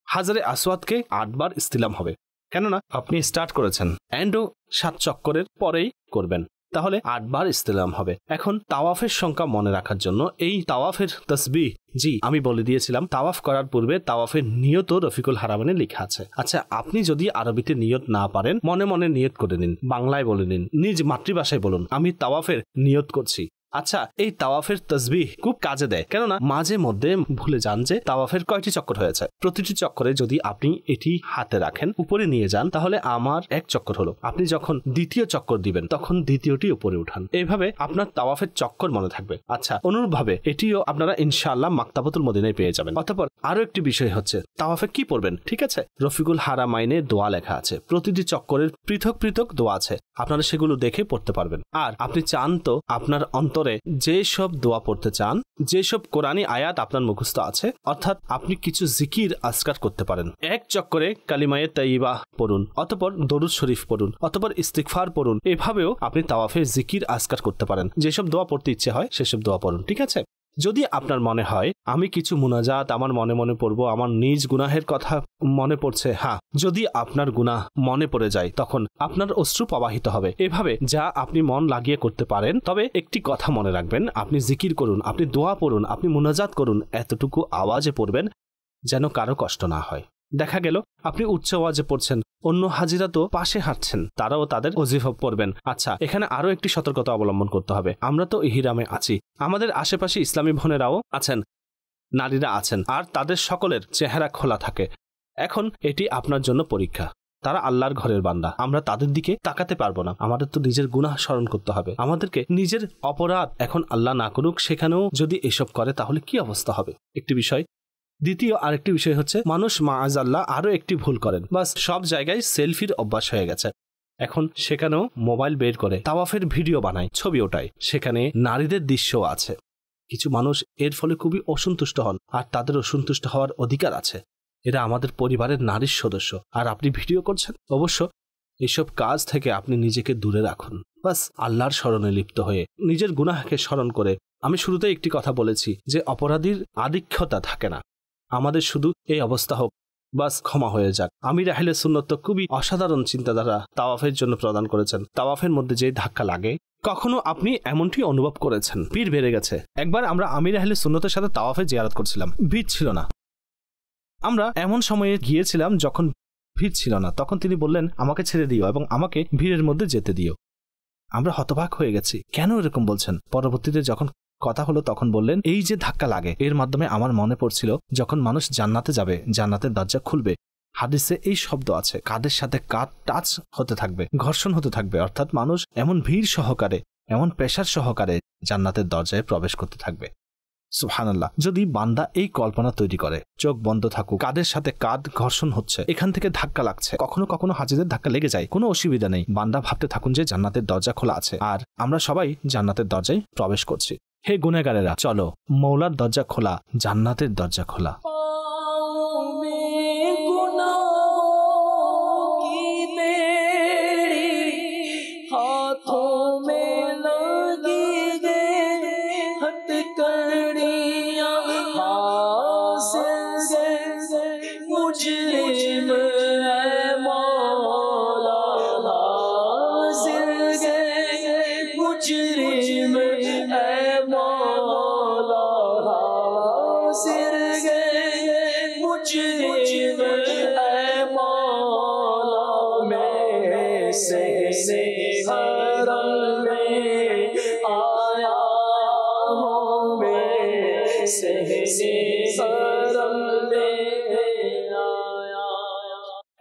হাজরে আসওয়াদকে 8 বার ইস্তিলাম হবে, কেননা আপনি স্টার্ট করেছেন, এন্ডও 7 চক্করের পরেই করবেন, তাহলে 8 বার ইস্তিলাম হবে। এখন তাওয়াফের সংখ্যা মনে রাখার জন্য এই তাওয়াফের তাসবিহ, জি আমি বলে দিয়েছিলাম তাওয়াফ করার পূর্বে তাওয়াফের নিয়ত রফিকুল হারামাইনে লেখা আছে। আচ্ছা, আপনি যদি আরবিতে নিয়ত না পারেন, মনে মনে নিয়ত করে নিন, বাংলায় বলে নিন, নিজ মাতৃভাষায় বলুন, আমি তাওয়াফের নিয়ত করছি। আচ্ছা, এই তাওয়াফের তাসবিহ খুব কাজে দেয়, কেননা মাঝে মধ্যে ভুলে যান যে তাওয়াফের কয়টি চক্কর হয়েছে। প্রতিটি চক্করে যদি আপনি এটি হাতে রাখেন, উপরে নিয়ে যান, তাহলে আমার 1 চক্কর হলো। আপনি যখন দ্বিতীয় চক্কর দিবেন তখন দ্বিতীয়টি উপরে উঠান, এইভাবে আপনার তাওয়াফের চক্কর মনে থাকবে। আচ্ছা, অনুরূপভাবে এটিও আপনারা ইনশাআল্লাহ মাকতাবাতুল মদিনায় পেয়ে যাবেন। অতঃপর আরো একটি বিষয় হচ্ছে তাওয়াফে কি পড়বেন, ঠিক আছে? রফিকুল হারামাইনে দোয়া লেখা আছে, প্রতিটি চক্করের পৃথক পৃথক দোয়া আছে, আপনারা সেগুলো দেখে পড়তে পারবেন। আর আপনি চান তো আপনার অন্তরে যেসব দোয়া পড়তে চান, যেসব কোরআনী আয়াত আপনার মুখস্থ আছে, অর্থাৎ আপনি কিছু জিকির আজকার করতে পারেন। 1 চক্করে কালিমায়ে তাইয়্যিবা পড়ুন, অতঃপর দরুদ শরীফ পড়ুন, অতঃপর ইস্তিগফার পড়ুন। এভাবেও আপনি তাওয়াফে জিকির আজকার করতে পারেন। যেসব দোয়া পড়তে ইচ্ছে হয় সেসব দোয়া পড়ুন, ঠিক আছে? যদি আপনার মনে হয় আমি কিছু মুনাজাত আমার মনে মনে পড়বো, আমার নিজ গুনাহের কথা মনে পড়ছে, হ্যাঁ, যদি আপনার গুনাহ মনে পড়ে যায় তখন আপনার অশ্রু প্রবাহিত হবে। এভাবে যা আপনি মন লাগিয়ে করতে পারেন। তবে একটি কথা মনে রাখবেন, আপনি জিকির করুন, আপনি দোয়া পড়ুন, আপনি মুনাজাত করুন, এতটুকু আওয়াজে পড়বেন যেন কারো কষ্ট না হয়। দেখা গেল আপনি উচ্চ আওয়াজে পড়ছেন, অন্য হাজিরা তো পাশে হাঁটছেন, তারাও তাদের ওজিফা পড়বেন। আচ্ছা, এখানে আরো একটি সতর্কতা অবলম্বন করতে হবে। আমরা তো ইহরামে আছি, আমাদের আশেপাশে ইসলামী বোনেরাও আছেন, নারীরা আছেন, আর তাদের সকলের চেহারা খোলা থাকে। এখন এটি আপনার জন্য পরীক্ষা। তারা আল্লাহর ঘরের বান্দা, আমরা তাদের দিকে তাকাতে পারবো না। আমাদের তো নিজের গুনাহ স্মরণ করতে হবে, আমাদেরকে নিজের অপরাধ, এখন আল্লাহ না করুক সেখানেও যদি এসব করে তাহলে কি অবস্থা হবে, একটি বিষয়। দ্বিতীয় আরেকটি বিষয় হচ্ছে, মানুষ মাআযাল্লাহ আরো একটি ভুল করেন, বাস সব জায়গায় সেলফির অভ্যাস হয়ে গেছে। এখন সেখানেও মোবাইল বের করে তাওয়াফের ভিডিও বানায়, ছবি ওঠায়, সেখানে নারীদের দৃশ্যও আছে। কিছু মানুষ এর ফলে খুবই অসন্তুষ্ট হন, আর তাদের অসন্তুষ্ট হওয়ার অধিকার আছে। এরা আমাদের পরিবারের নারীর সদস্য, আর আপনি ভিডিও করছেন। অবশ্য এসব কাজ থেকে আপনি নিজেকে দূরে রাখুন, বাস আল্লাহর স্মরণে লিপ্ত হয়ে নিজের গুনাহকে স্মরণ করে। আমি শুরুতে একটি কথা বলেছি যে অপরাধীর আধিক্যতা থাকে না, আমাদের শুধু এই অবস্থা হোক, বাস ক্ষমা হয়ে যাক। আমির আহলে সুন্নাত তো খুবই অসাধারণ চিন্তাধারা তাওয়াফের জন্য প্রদান করেছেন। তাওয়াফের মধ্যে যে ধাক্কা লাগে, কখনো আপনি এমনটি অনুভব করেছেন ভিড় বেড়ে গেছে? একবার আমরা আমির আহলে সুন্নাতের সাথে তাওয়াফে জিয়ারত করছিলাম, ভিড় ছিল না। আমরা এমন সময়ে গিয়েছিলাম যখন ভিড় ছিল না, তখন তিনি বললেন আমাকে ছেড়ে দিও এবং আমাকে ভিড়ের মধ্যে যেতে দিও। আমরা হতবাক হয়ে গেছি, কেন এরকম বলছেন? পরবর্তীতে যখন কথা হলো তখন বললেন এই যে ধাক্কা লাগে, এর মাধ্যমে আমার মনে পড়ছিল যখন মানুষ জান্নাতে যাবে, জান্নাতের দরজা খুলবে, হাদিসে এই শব্দ আছে, কাদের সাথে কাঁধ টাচ হতে থাকবে, ঘর্ষণ হতে থাকবে, অর্থাৎ মানুষ এমন ভিড় সহকারে, এমন প্রেসার সহকারে জান্নাতের দরজায় প্রবেশ করতে থাকবে। সুবহানাল্লাহ। যদি বান্দা এই কল্পনা তৈরি করে, চোখ বন্ধ থাকুক, কাদের সাথে কাঁধ ঘর্ষণ হচ্ছে, এখান থেকে ধাক্কা লাগছে, কখনো কখনো হাজিদের ধাক্কা লেগে যায়, কোনো অসুবিধা নেই। বান্দা ভাবতে থাকুন যে জান্নাতের দরজা খোলা আছে, আর আমরা সবাই জান্নাতের দরজায় প্রবেশ করছি। হে গুনাহগারেরা, চলো, মওলার দরজা খোলা, জান্নাতের দরজা খোলা।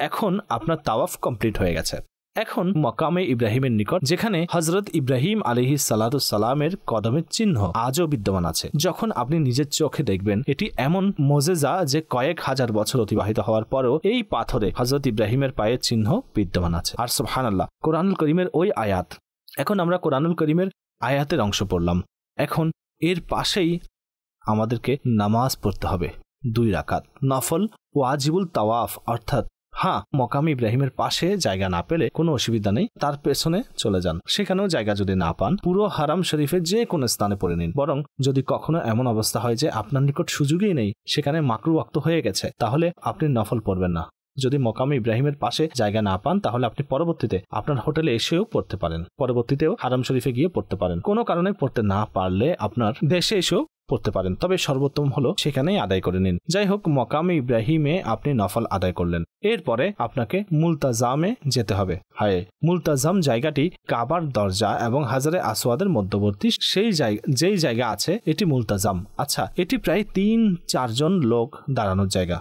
এখন আপনার তাওয়াফ কমপ্লিট হয়ে গেছে। এখন মকামে ইব্রাহিমের নিকট, যেখানে হযরত ইব্রাহিম আলাইহিস সালাতু সালামের কদমের চিহ্ন আজও বিদ্যমান আছে। যখন আপনি নিজের চোখে দেখবেন, এটি এমন মোজেজা যে কয়েক হাজার বছর অতিবাহিত হওয়ার পরও এই পাথরে হযরত ইব্রাহিমের পায়ের চিহ্ন বিদ্যমান আছে। আর সুবহানাল্লাহ, কোরআনুল কারীমের ওই আয়াত। এখন আমরা কোরআনুল কারীমের আয়াতের অংশ পড়লাম। এখন এর পাশেই আমাদেরকে নামাজ পড়তে হবে 2 রাকাত নফল ওয়াজিবুল তাওয়াফ, অর্থাৎ হ্যাঁ, মকাম ইব্রাহিমের পাশে জায়গা না পেলে কোনো অসুবিধা নেই, তার পেছনে চলে যান। সেখানেও জায়গা যদি না পান, পুরো হারাম শরীফে যে কোনো স্থানে পড়ে নিন। বরং যদি কখনো এমন অবস্থা হয় যে আপনার নিকট সুযোগই নেই, সেখানে মাকরু ওয়াক্ত হয়ে গেছে, তাহলে আপনি নফল পড়বেন না। যদি মকাম ইব্রাহিমের পাশে জায়গা না পান, তাহলে আপনি পরবর্তীতে আপনার হোটেলে এসেও পড়তে পারেন, পরবর্তীতেও হারাম শরীফে গিয়ে পড়তে পারেন। কোনো কারণে পড়তে না পারলে আপনার দেশে এসেও পড়তে পারেন, তবে সর্বোত্তম হলো সেখানেই আদায় করে নিন। যাই হোক, মকামে ইব্রাহিমে আপনি নফল আদায় করলেন, এরপরে আপনাকে মুলতাজামে যেতে হবে। হায়, মুলতাজাম জায়গাটি কাবার দরজা এবং হাজারে আসওয়াদের মধ্যবর্তী যেই জায়গা আছে, এটি মুলতাজাম। আচ্ছা, এটি প্রায় 3-4 জন লোক দাঁড়ানোর জায়গা।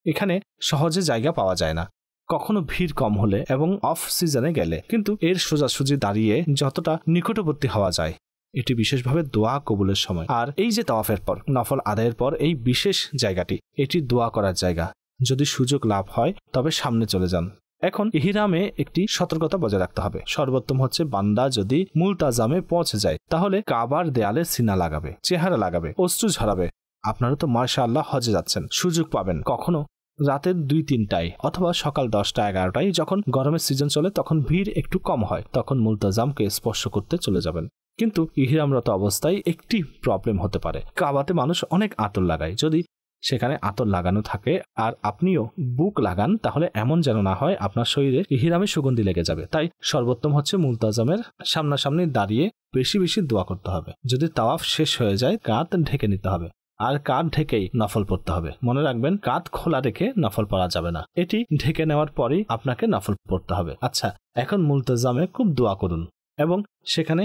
এখানে সহজে জায়গা পাওয়া যায় না, কখনো ভিড় কম হলে এবং অফ সিজনে গেলে, কিন্তু এর সোজাসুজি দাঁড়িয়ে যতটা নিকটবর্তী হওয়া যায়, এটি বিশেষভাবে দোয়া কবুলের সময়। আর এই যে তাওয়াফের পর, নফল আদায়ের পর এই বিশেষ জায়গাটি, এটি দোয়া করার জায়গা। যদি সুযোগ লাভ হয় তবে সামনে চলে যান। এখন ইহরামে একটি সতর্কতা বজায় রাখতে হবে। সর্বোত্তম হচ্ছে বান্দা যদি মুলতাজামে পৌঁছে যায়, তাহলে কাবার দেয়ালে সিনা লাগাবে, চেহারা লাগাবে, অশ্রু ঝরাবে। আপনারা তো মাশাআল্লাহ হজে যাচ্ছেন, সুযোগ পাবেন কখনো রাতের 2-3টায় অথবা সকাল 10টা-11টায়, যখন গরমের সিজন চলে তখন ভিড় একটু কম হয়, তখন মুলতাজামকে স্পর্শ করতে চলে যাবেন। কিন্তু ইহরামরত অবস্থায় একটি প্রবলেম হতে পারে, কাবাতে মানুষ অনেক আতর লাগায়। যদি সেখানে আতর লাগানো থাকে আর আপনিও বুক লাগান, তাহলে এমন যেন না হয় আপনার শরীরে ইহরামে সুগন্ধি লেগে যাবে। তাই সর্বোত্তম হচ্ছে মুলতাজামের সামনাসামনি দাঁড়িয়ে বেশি বেশি দোয়া করতে হবে। যদি তাওয়াফ শেষ হয়ে যায়, কাঁধ ঢেকে নিতে হবে, আর কাঁধ ঢেকেই নফল পড়তে হবে। মনে রাখবেন, কাঁধ খোলা রেখে নফল পড়া যাবে না, এটি ঢেকে নেওয়ার পরেই আপনাকে নফল পড়তে হবে। আচ্ছা, এখন মুলতাজামে খুব দোয়া করুন এবং সেখানে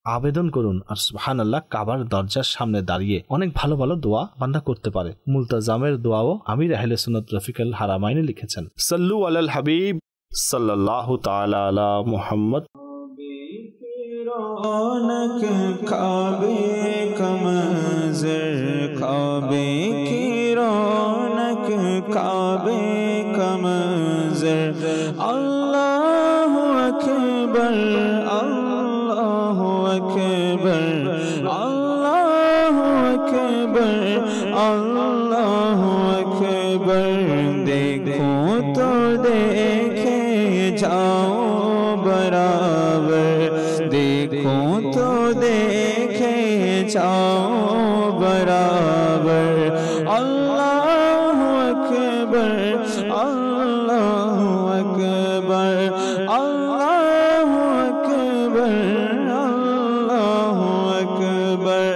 আবেদন করুন। আর সুবহানাল্লাহ, কাবার দরজার সামনে দাঁড়িয়ে অনেক ভালো ভালো দোয়া বান্দা করতে পারে। মুলতাজামের দোয়াও আমির আহলে সুন্নাত রফিকুল হারামাইনে লিখেছেন। সাল্লু আলাল হাবিব সাল্লাল্লাহু তাআলা আলা মুহাম্মদ। रौनक काबे का मंज़र, काबे की रौनक काबे का मंज़र। अल्लाहु अकबर, अल्लाहु अकबर, अल्लाहु अकबर, अल्लाहु अकबर। देखो तो देखे जाओ बराबर, देखो तो देखे जाओ बराबर। अल्लाहु अकबर, अल्लाहु अकबर, अल्लाहु अकबर, अल्लाहु अकबर।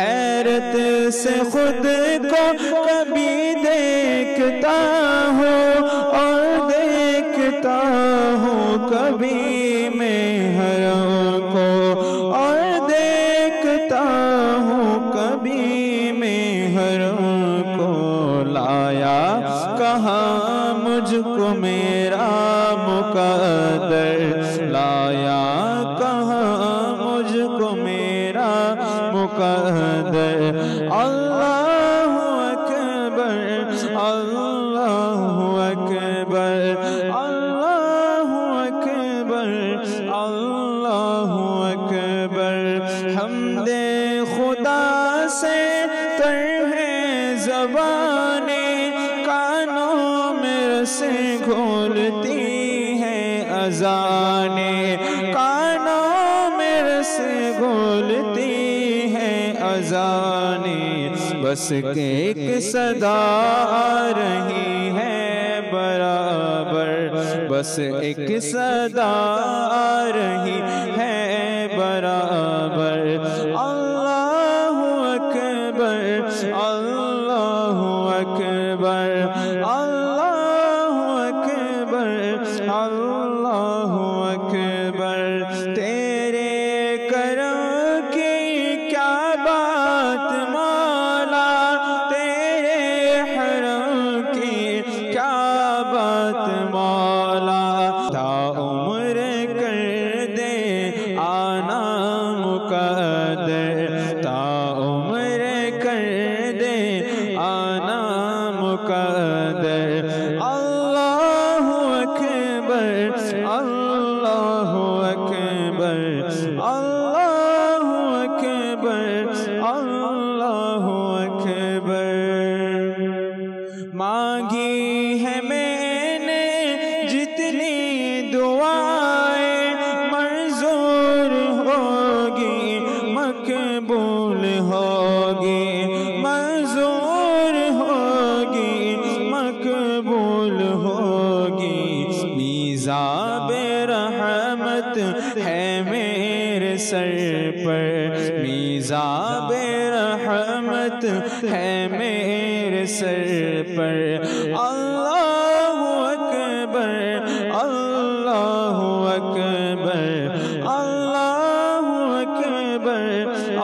हैरत से खुद को कभी देखता हूँ और देखता हूँ कभी मैं हरों को, और देखता हूँ कभी मैं हरों को। लाया कहाँ मुझको मेरा मुक़द्दर, लाया कहाँ मुझको मेरा मुक़द्दर। अल्लाहु अकबर, अल्लाहु अकबर, अल्लाहु अकबर, अल्लाहु अकबर। हमदे खुदा से तर है ज़बाने, कानों में से घोलती है अज़ाने, कानों में से घोलती है अज़ाने। बस एक सदा आ रही है बराबर, बस एक सदा आ रही है बराबर। अल्लाहु अकबर, अल्लाहु अकबर, अल्लाहु अकबर, अल्लाहु अकबर। तेरे करम की क्या बात मौला, तेरे हरम की क्या बात मौला। ता उम्र कर दे आना मुक़द्दर, ता उम्र कर दे आना मुक़द्दर। अल्लाहु अकबर, अल्लाहु अकबर, अल्लाहु अकबर, अल्लाहु अकबर। मिज़ाबे रहमत है मेरे सर पर, मिज़ाबे रहमत है मेरे सर पर। अल्लाहु अकबर, अल्लाहु अकबर, अल्लाहु अकबर,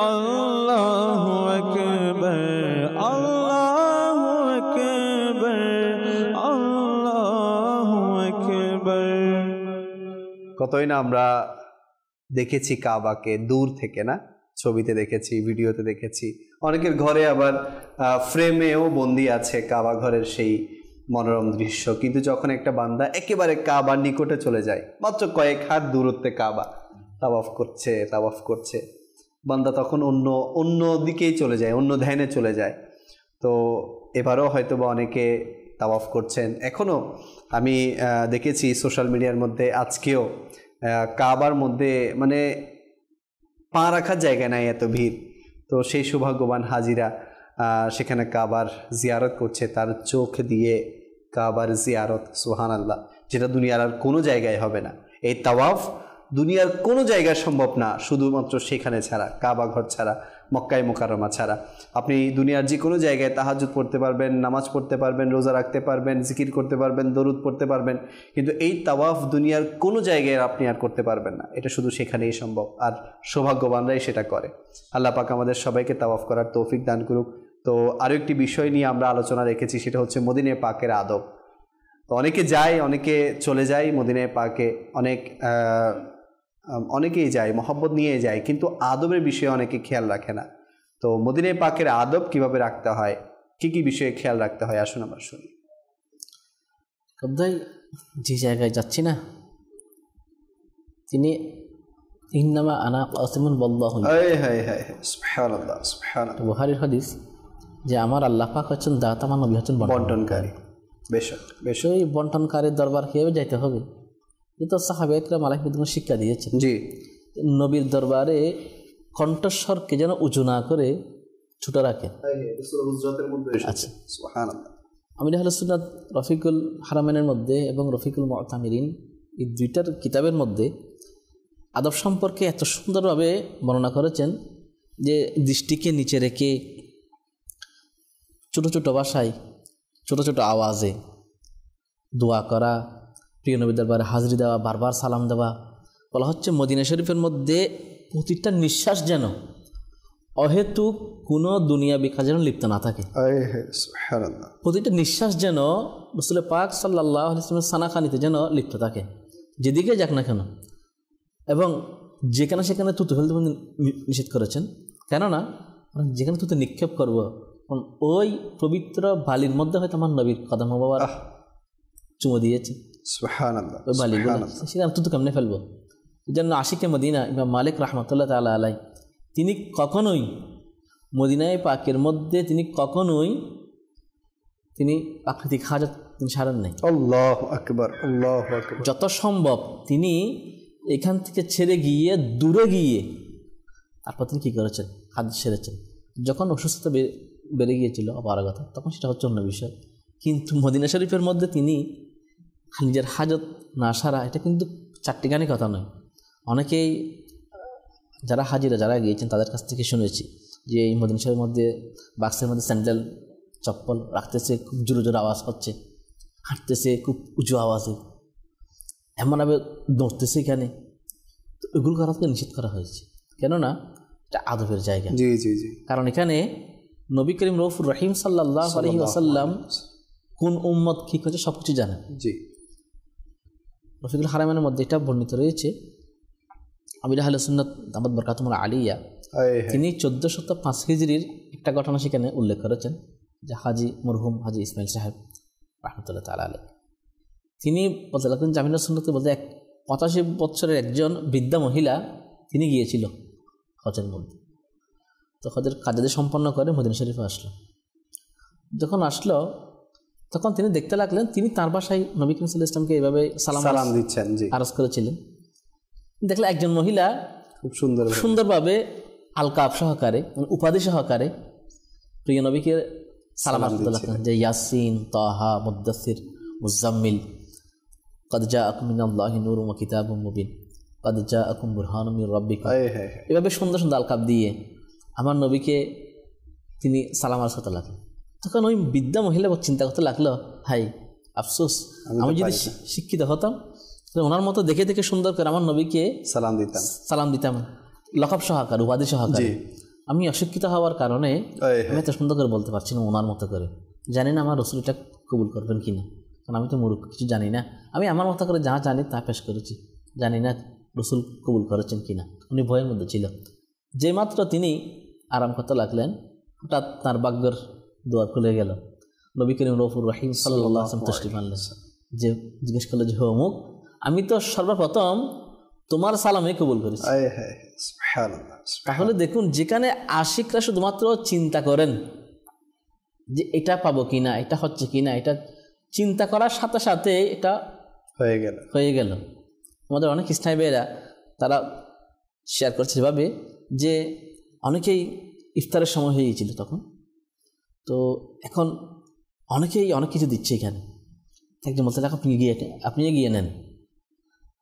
अल्लाहु अकबर, अल्लाहु अकबर, अल्लाहु अकबर। কতই না আমরা দেখেছি কাবাকে দূর থেকে, না ছবিতে দেখেছি, ভিডিওতে দেখেছি, অনেকের ঘরে আবার ফ্রেমেও বন্দি আছে কাবা ঘরের সেই মনোরম দৃশ্য। কিন্তু যখন একটা বান্দা একেবারে কাবার নিকটে চলে যায়, মাত্র কয়েক হাত দূরত্বে কাবা, তাওয়াফ করছে বান্দা, তখন অন্য দিকেই চলে যায়, অন্য ধ্যানে চলে যায়। তো এবারও হয়তো বা অনেকে তাওয়াফ করছেন। এখনও আমি দেখেছি সোশ্যাল মিডিয়ার মধ্যে আজকেও কাবার মধ্যে মানে পা রাখার জায়গা নাই, এত ভিড়। তো সেই সৌভাগ্যবান হাজিরা সেখানে কাবার জিয়ারত করছে, তার চোখ দিয়ে কাবার জিয়ারত, সুবহানাল্লাহ, যেটা দুনিয়ার আর কোনো জায়গায় হবে না। এই তাওয়াফ দুনিয়ার কোনো জায়গায় সম্ভব না, শুধুমাত্র সেখানে ছাড়া, কাবা ঘর ছাড়া, মক্কায় মুকাররমা ছাড়া। আপনি দুনিয়ার যে কোনো জায়গায় তাহাজ্জুদ পড়তে পারবেন, নামাজ পড়তে পারবেন, রোজা রাখতে পারবেন, জিকির করতে পারবেন, দরুদ পড়তে পারবেন, কিন্তু এই তাওয়াফ দুনিয়ার কোনো জায়গায় আপনি আর করতে পারবেন না। এটা শুধু সেখানেই সম্ভব, আর সৌভাগ্যবানরাই সেটা করে। আল্লাহ পাক আমাদের সবাইকে তাওয়াফ করার তৌফিক দান করুক। তো আরও একটি বিষয় নিয়ে আমরা আলোচনা রেখেছি, সেটা হচ্ছে মদিনা পাকের আদব। তো অনেকে যায়, অনেকে চলে যায় মদিনা পাকে, অনেকেই যায়, মহব্বত নিয়ে যায়, কিন্তু আদবের বিষয়ে অনেকে খেয়াল রাখে না। তো মদিনা পাকের আদব কিভাবে রাখতে হয়, কি কি বিষয়ে খেয়াল রাখতে হয়, আসুন আমরা শুনি। ভাই, যে জায়গায় যাচ্ছি না, তিনি ইন্নামা আনা কাসিমুন ওয়াল্লাহু, সুবহানাল্লাহ, সুবহানাল্লাহ, বুখারীর হাদিস যে আমার আল্লাহ পাক হচ্ছেন দাতা, আমার নবী হচ্ছেন বন্টনকারী। বেশক এই বন্টনকারীর দরবার কিভাবে যাইতে হবে, কিন্তু সাহাবা একরাম আলাইহিম শিক্ষা দিয়েছেন। জি, নবীর দরবারে কণ্ঠস্বরকে যেন উঁচু না করে ছোট রাখে। আচ্ছা, আমির আহলে সুন্নাত রফিকুল হারামাইনের মধ্যে এবং রফিকুল মুতামিরিন, এই দুইটার কিতাবের মধ্যে আদব সম্পর্কে এত সুন্দরভাবে বর্ণনা করেছেন যে দৃষ্টিকে নিচে রেখে ছোট ছোট ভাষায়, ছোট ছোট আওয়াজে দোয়া করা, প্রিয় নবীর দরবারে হাজরি দেওয়া, বারবার সালাম দেওয়া। বলা হচ্ছে মদিনা শরীফের মধ্যে প্রতিটা নিঃশ্বাস যেন অহেতুক কোনো দুনিয়াবি কাজে যেন লিপ্ত না থাকে। প্রতিটা নিঃশ্বাস যেন রাসূল পাক সাল্লাল্লাহু আলাইহি ওয়াসাল্লামের সানাখানিতে যেন লিপ্ত থাকে, যেদিকে যাক না কেন। এবং যেখানে সেখানে থুতু ফেলতে নিষেধ করেছেন, কেননা যেখানে থুতু নিক্ষেপ করব, ওই পবিত্র বালির মধ্যে হয়তো আমার নবীর কদম মোবারক চুমো দিয়েছে, সুবহানাল্লাহ, ওই বালিগুলো সেখানে থুতু কেমনে ফেলবো। এই জন্য আশিকে মদিনা ইমাম মালিক রাহমাতুল্লাহ তাআলা আলাইহি তিনি কখনোই মদিনায় পাকের মধ্যে তিনি প্রাকৃতিক হাজত সারেন নাই। আল্লাহু আকবার, আল্লাহু আকবার। যত সম্ভব তিনি এখান থেকে ছেড়ে গিয়ে দূরে গিয়ে তারপর তিনি কী করেছেন, হাজত সেরেছেন। যখন অসুস্থতা বেড়ে গিয়েছিল অপারগতা, তখন সেটা হচ্ছে অন্য বিষয়। কিন্তু মদিনা শরীফের মধ্যে তিনি নিজের হাজত না সারা, এটা কিন্তু চারটিখানি কথা নয়। অনেকেই যারা হাজিরা যারা গিয়েছেন তাদের কাছ থেকে শুনেছি যে এই মদিনা শরীফের মধ্যে বাক্সের মধ্যে স্যান্ডেল চপ্পল রাখতেছে, খুব জোরে জোরে আওয়াজ হচ্ছে, হাঁটতেছে খুব উঁচু আওয়াজে, এমনভাবে দৌড়তেছে এখানে। তো এগুলো করাকে নিষেধ করা হয়েছে, কেননা এটা আদবের জায়গা। জি জি জি। কারণ এখানে নবী করিম রউফুর রহিম সাল্লাল্লাহু আলাইহি ওয়াসাল্লাম কোন উম্মত কি করছে সব কিছু জানেন। জি, রফিকুল হারামাইনের মধ্যে এটা বর্ণিত রয়েছে। আমির আহলে সুন্নাত দামাত বরকাতুহুল আলিয়া তিনি 1405 হিজরির একটা ঘটনা সেখানে উল্লেখ করেছেন, যে মরহুম হাজি ইসমাইল সাহেব রাহমাতুল্লাহ তাআলা আলাইহি তিনি বলতে লাগলেন যে আমির সুন্নাতে বলতে 85 বছরের একজন বৃদ্ধা মহিলা তিনি গিয়েছিল হজের মধ্যে। তো হজের কাজে সম্পন্ন করে মদিনা শরীফে আসলো। যখন আসলো তখন তিনি দেখতে লাগলেন তিনি তার বাসায় নবী করিম সাল্লাল্লাহু আলাইহি ওয়াসাল্লামকে এইভাবে সালাম দিচ্ছেন, আরজ করেছিলেন। দেখলে একজন মহিলা খুব সুন্দরভাবে আলকাব সহকারে, উপাধি সহকারে প্রিয় নবীকে সালাম দিতে লাগলেন, যে ইয়াসিন, তাহা, মুদ্দাসির, মুজাম্মিল। কদ জাআকুম মিনাল্লাহি নূরুন ওয়া কিতাবুম মুবিন, কদ জাআকুম বুরহানুম মির রাব্বিকুম। এভাবে সুন্দর সুন্দর আলকাব দিয়ে আমার নবীকে তিনি সালাম আরসাতে লাগলেন। তখন ওই বৃদ্ধা মহিলা চিন্তা করতে লাগলো, হাই আফসোস, আমি যদি শিক্ষিত হতাম ওনার মতো দেখে দেখে সুন্দর করে আমার নবীকে সালাম দিতাম লকব সহকারে, উপাধি সহকারে। আমি অশিক্ষিত হওয়ার কারণে আমি এত সুন্দর করে বলতে পারছি না ওনার মতো করে। জানি না আমার রসুল এটা কবুল করবেন কিনা, কারণ আমি তো মূর্খ, কিছু জানি না। আমি আমার মতো করে যা জানি তা পেশ করেছি, জানি না রসুল কবুল করেছেন কিনা। উনি ভয়ের মধ্যে ছিল। যে মাত্র তিনি আরাম করতে লাগলেন, হঠাৎ তার ভাগ্যের দুয়ার খুলে গেল। নবী করিম রউফুর রহিম সাল্লাল্লাহু আলাইহি ওয়াসাল্লাম তশরিফ আনলেন। যে জিজ্ঞেস করলো যে, হে অমুক, আমি তো সর্বপ্রথম তোমার সালামে কবুল করেছি। তাহলে দেখুন, যেখানে আশিকরা শুধুমাত্র চিন্তা করেন যে এটা পাবো কিনা, এটা হচ্ছে কিনা, এটা চিন্তা করার সাথে সাথে এটা হয়ে গেল। আমাদের অনেক ইসলামী ভাইয়েরা তারা শেয়ার করছে যেভাবে যে অনেকেই ইফতারের সময় হয়ে গিয়েছিল তখন, তো এখন অনেকেই অনেক কিছু দিচ্ছে এখানে। একজন বলতে লাগলেন, আপনি গিয়ে নেন।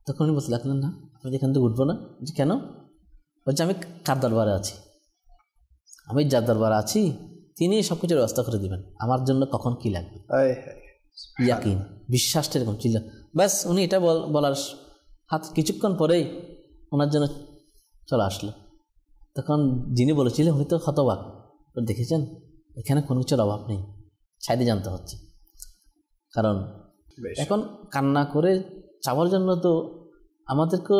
তখন উনি বলতে লাগলেন, না আমি এখান থেকে উঠবো না। যে কেন? বলছে, আমি কার দরবারে আছি, আমি যার দরবারে আছি তিনি সব কিছুর ব্যবস্থা করে দিবেন, আমার জন্য কখন কি লাগবে। ইয়াকিন, বিশ্বাসটা এরকম ছিল। ব্যাস উনি এটা বলার হাত কিছুক্ষণ পরেই ওনার জন্য চলে আসলো। তখন যিনি বলেছিলেন উনি তো হতবাক, দেখেছেন এখানে কোনো কিছুর অভাব নেই, ছাইতে জানতে হচ্ছে। কারণ এখন কান্না করে চাওয়ার জন্য তো আমাদেরকে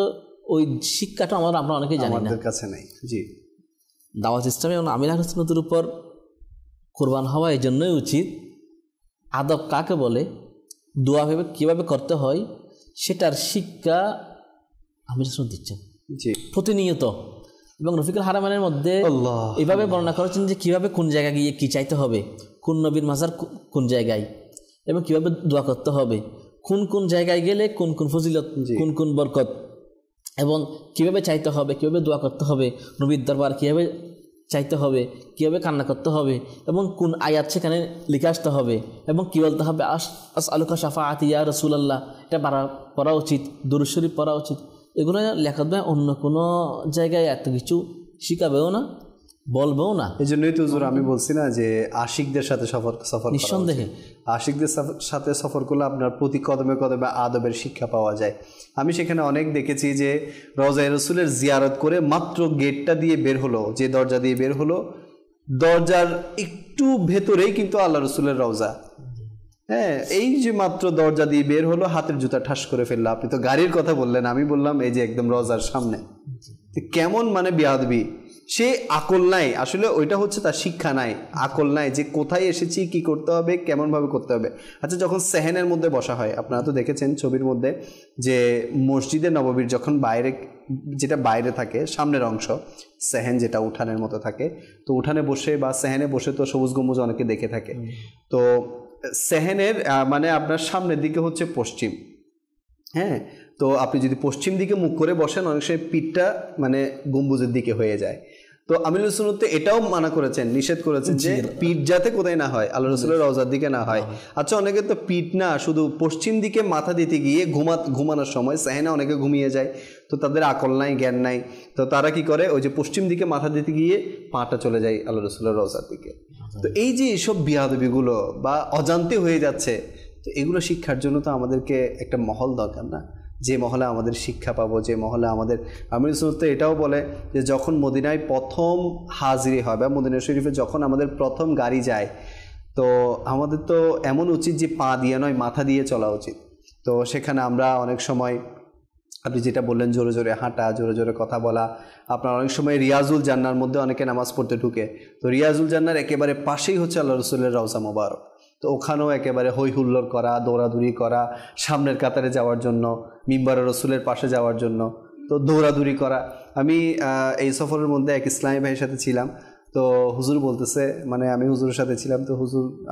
ওই শিক্ষাটা আমরা অনেকেই জানি না, আমাদের কাছে নেই। জি, দাওয়াত ইসলামে আমির আহলে সুন্নাতের উপর কোরবান হওয়া এই জন্যই উচিত। আদব কাকে বলে, দোয়া ভেবে কীভাবে করতে হয় সেটার শিক্ষা আমির রাসূল দিচ্ছেন প্রতিনিয়ত। এবং রফিকুল হারামাইনের মধ্যে এইভাবে বর্ণনা করেছেন যে কীভাবে কোন জায়গায় গিয়ে কী চাইতে হবে, কোন নবীর মাজার কোন জায়গায়, এবং কীভাবে দোয়া করতে হবে, কোন কোন জায়গায় গেলে কোন কোন ফজিলত, কোন কোন বরকত, এবং কীভাবে চাইতে হবে, কীভাবে দোয়া করতে হবে, নবীর দরবার কীভাবে চাইতে হবে, কীভাবে কান্না করতে হবে, এবং কোন আয়াত সেখানে লিখে আসতে হবে, এবং কী বলতে হবে, আসআলুকা শাফাআতি ইয়া রাসূলুল্লাহ, এটা পড়া উচিত, দুরূদ শরীফ পড়া উচিত। এগুলো লেখা দেয়, অন্য কোনো জায়গায় এত কিছু শিখাবেও না, বলবেও না। এই জন্যই তো হুজুর আমি বলছি না যে আশিকদের সাথে সফর নিঃসন্দেহে আশিকদের সাথে সফর করলে আপনার প্রতি কদমে কদমে আদবের শিক্ষা পাওয়া যায়। আমি সেখানে অনেক দেখেছি যে রওজায়ে রাসূলের জিয়ারত করে মাত্র গেটটা দিয়ে বের হলো, যে দরজা দিয়ে বের হলো, দরজার একটু ভেতরেই কিন্তু আল্লাহ রাসূলের রওজা। হ্যাঁ, এই যে মাত্র দরজা দিয়ে বের হলো, হাতের জুতা ঠাস করে ফেললো। আপনি তো গাড়ির কথা বললেন, আমি বললাম এই যে একদম রওজার সামনে। কেমন মানে বেয়াদবি, সে আকল নাই, আসলে ওইটা হচ্ছে তার শিক্ষা নাই, আকল নাই যে কোথায় এসেছি, কি করতে হবে, কেমনভাবে করতে হবে। আচ্ছা, যখন সেহেনের মধ্যে বসা হয়, আপনারা তো দেখেছেন ছবির মধ্যে যে মসজিদে নববীর যখন বাইরে, যেটা বাইরে থাকে সামনের অংশ, সেহেন যেটা উঠানের মতো থাকে, তো উঠানে বসে বা সেহেনে বসে তো সবুজ গম্বুজ অনেকে দেখে থাকে। তো সেহেনের মানে আপনার সামনের দিকে হচ্ছে পশ্চিম। হ্যাঁ, তো আপনি যদি পশ্চিম দিকে মুখ করে বসেন, অনেক সময় পিঠটা মানে গম্বুজের দিকে হয়ে যায়। তো আমির রাসূল এটাও মানা করেছেন, নিষেধ করেছেন যে পিঠ যাতে কোথায় না হয়, আল্লাহ রাসূলের রওজার দিকে না হয়। আচ্ছা, অনেকে তো পিঠ না, শুধু পশ্চিম দিকে মাথা দিতে গিয়ে ঘুমানোর সময় সেহেনা অনেকে ঘুমিয়ে যায়, তো তাদের আকল নাই, জ্ঞান নাই, তো তারা কি করে, ওই যে পশ্চিম দিকে মাথা দিতে গিয়ে পাটা চলে যায় আল্লাহ রাসূলের রওজার দিকে। তো এই যে এইসব বিয়াদবিগুলো বা অজান্তে হয়ে যাচ্ছে, তো এগুলো শিক্ষার জন্য তো আমাদেরকে একটা মহল দরকার না, যে মহলে আমাদের শিক্ষা পাবো, যে মহলে আমাদের। আমির রাসূল তো এটাও বলে যে যখন মদিনায় প্রথম হাজিরি হয় বা মদিনা শরীফে যখন আমাদের প্রথম গাড়ি যায়, তো আমাদের তো এমন উচিত যে পা দিয়ে নয়, মাথা দিয়ে চলা উচিত। তো সেখানে আমরা অনেক সময়, আপনি যেটা বললেন, জোরে জোরে হাঁটা, জোরে জোরে কথা বলা। আপনার অনেক সময় রিয়াজুল জান্নার মধ্যে অনেকে নামাজ পড়তে ঢুকে, তো রিয়াজুল জান্নার একেবারে পাশেই হচ্ছে আল্লাহ রাসূলের রওজা মোবারক। তো ওখানেও একেবারে হই হুল্লোড় করা, দৌড়াদৌড়ি করা, সামনের কাতারে যাওয়ার জন্য, মিম্বারে রাসূলের পাশে যাওয়ার জন্য তো দৌড়াদৌড়ি করা। আমি এই সফরের মধ্যে এক ইসলামী ভাইয়ের সাথে ছিলাম, তো হুজুর বলতেছে, মানে আমি হুজুরের সাথে ছিলাম, তো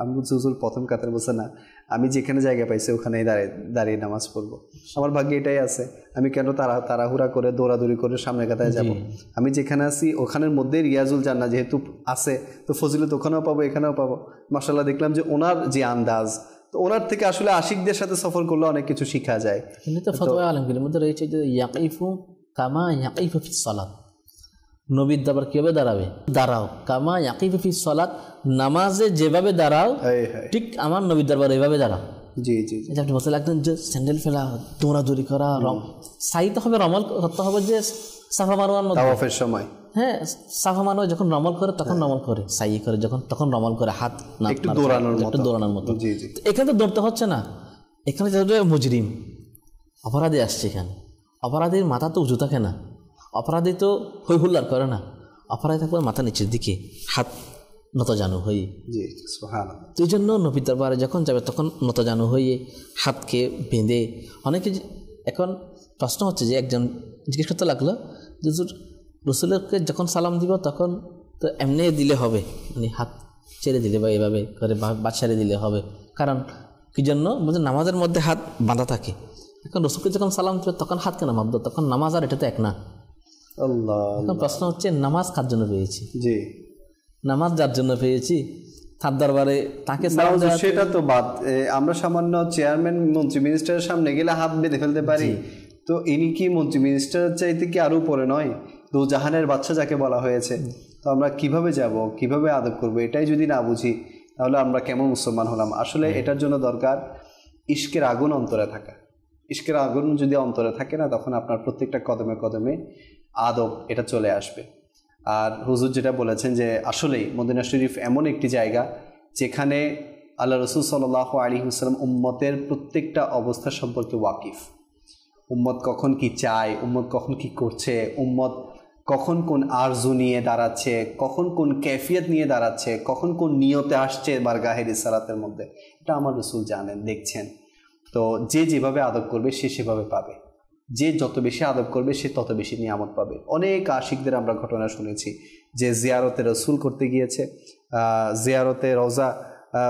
আমি বলছি হুজুর প্রথম কাতার, বলছে না, আমি যেখানে জায়গা পাইছি ওখানেই দাঁড়িয়ে নামাজ পড়বো। আমার ভাগ্যে এটাই আছে, আমি কেন তাড়াহুড়া করে দৌড়াদৌড়ি করে সামনের কাতারে যাব? আমি যেখানে আছি ওখানের মধ্যে রিয়াজুল জান্নাহ যেহেতু আছে, তো ফজিলত ওখানেও পাবো, এখানেও পাবো। মাশাআল্লাহ, দেখলাম যে ওনার যে আন্দাজ, তো ওনার থেকে আসলে আশিকদের সাথে সফর করলে অনেক কিছু শেখা যায়। কিন্তু তো ফতোয়া আলমগীরের মধ্যে রয়েছে যে ইয়াকিফু কামা ইয়াকিফু ফিস সালাত, নবীর দরবার কিভাবে দাঁড়াবে, দাঁড়াও কামা ইয়াকিফু ফিস সালাত, নামাজে যেভাবে দাঁড়াও ঠিক আমার নবীর দরবার এইভাবে দাঁড়াও। জি জি জি, আপনি বলতে লাগতেন যে স্যান্ডেল ফেলা, দৌড়াদৌড়ি করা, সাইতে হবে, রমল করতে হবে যে সাফা মারওয়ার মধ্যে তাওয়াফের সময়। হ্যাঁ, সাফা মারওয়া যখন রমল করে তখন রমল করে, সাই করে যখন তখন রমল করে, হাত একটু দৌড়ানোর মতো। জি জি, এখানে তো দৌড়তে হচ্ছে না, এখানে যেহেতু মুজরিম অপরাধী আসছে, এখানে অপরাধীর মাথা তো উঁচু থাকে না, অপরাধী তো হই হুল্লার করে না, অপরাধী থাকবে মাথা নিচের দিকে, হাত নত জানু হয়ে। জি সুবহানাল্লাহ। তো এই জন্য নবীর দরবারে যখন যাবে তখন নত জানু হয়ে হাতকে বেঁধে, অনেকে এখন প্রশ্ন হচ্ছে যে একজন জিজ্ঞেস করতে লাগলো যে রসুলকে যখন সালাম দিব তখন তো এমনি দিলে হবে, মানে হাত ছেড়ে দিলে বা এভাবে করে বা ছেড়ে দিলে হবে, কারণ কি জন্য বলছে নামাজের মধ্যে হাত বাঁধা থাকে, এখন রসুলকে যখন সালাম দিব তখন হাত কেন বাঁধব, তখন নামাজ আর এটা তো এক না। এখন প্রশ্ন হচ্ছে নামাজ কার জন্য পেয়েছি? জি, নামাজ যার জন্য পেয়েছি তার দরবারে তাকে সেটা তো বাদ, আমরা সামান্য চেয়ারম্যান মন্ত্রী মিনিস্টারের সামনে গেলে হাত বেঁধে ফেলতে পারি, তো ইনি কি মন্ত্রী মিনিস্টারের চাইতে কি আরো উপরে নয়? দু জাহানের বাচ্চা যাকে বলা হয়েছে, তো আমরা কিভাবে যাব, কিভাবে আদব করবো, এটাই যদি না বুঝি তাহলে আমরা কেমন মুসলমান হলাম? আসলে এটার জন্য দরকার ইশকের আগুন অন্তরে থাকা। ইশকের আগুন যদি অন্তরে থাকে না, তখন আপনার প্রত্যেকটা কদমে কদমে আদব এটা চলে আসবে। আর হুজুর যেটা বলেছেন যে আসলেই মদিনা শরীফ এমন একটি জায়গা যেখানে আল্লাহ রসুল সাল্লাল্লাহু আলাইহি ওয়াসাল্লাম উম্মতের প্রত্যেকটা অবস্থা সম্পর্কে ওয়াকিফ। উম্মত কখন কি চায়, উম্মত কখন কি করছে, উম্মত কখন কোন আরজু নিয়ে দাঁড়াচ্ছে, কখন কোন ক্যাফিয়ত নিয়ে দাঁড়াচ্ছে, কখন কোন নিয়তে আসছে বারগাহে রিসালাতের মধ্যে, এটা আমার রসুল জানেন, দেখছেন। তো যে যেভাবে আদব করবে সে সেভাবে পাবে, যে যত বেশি আদব করবে সে তত বেশি নিয়ামত পাবে। অনেক আশিকদের আমরা ঘটনা শুনেছি যে জিয়ারতে রসুল করতে গিয়েছে, জিয়ারতে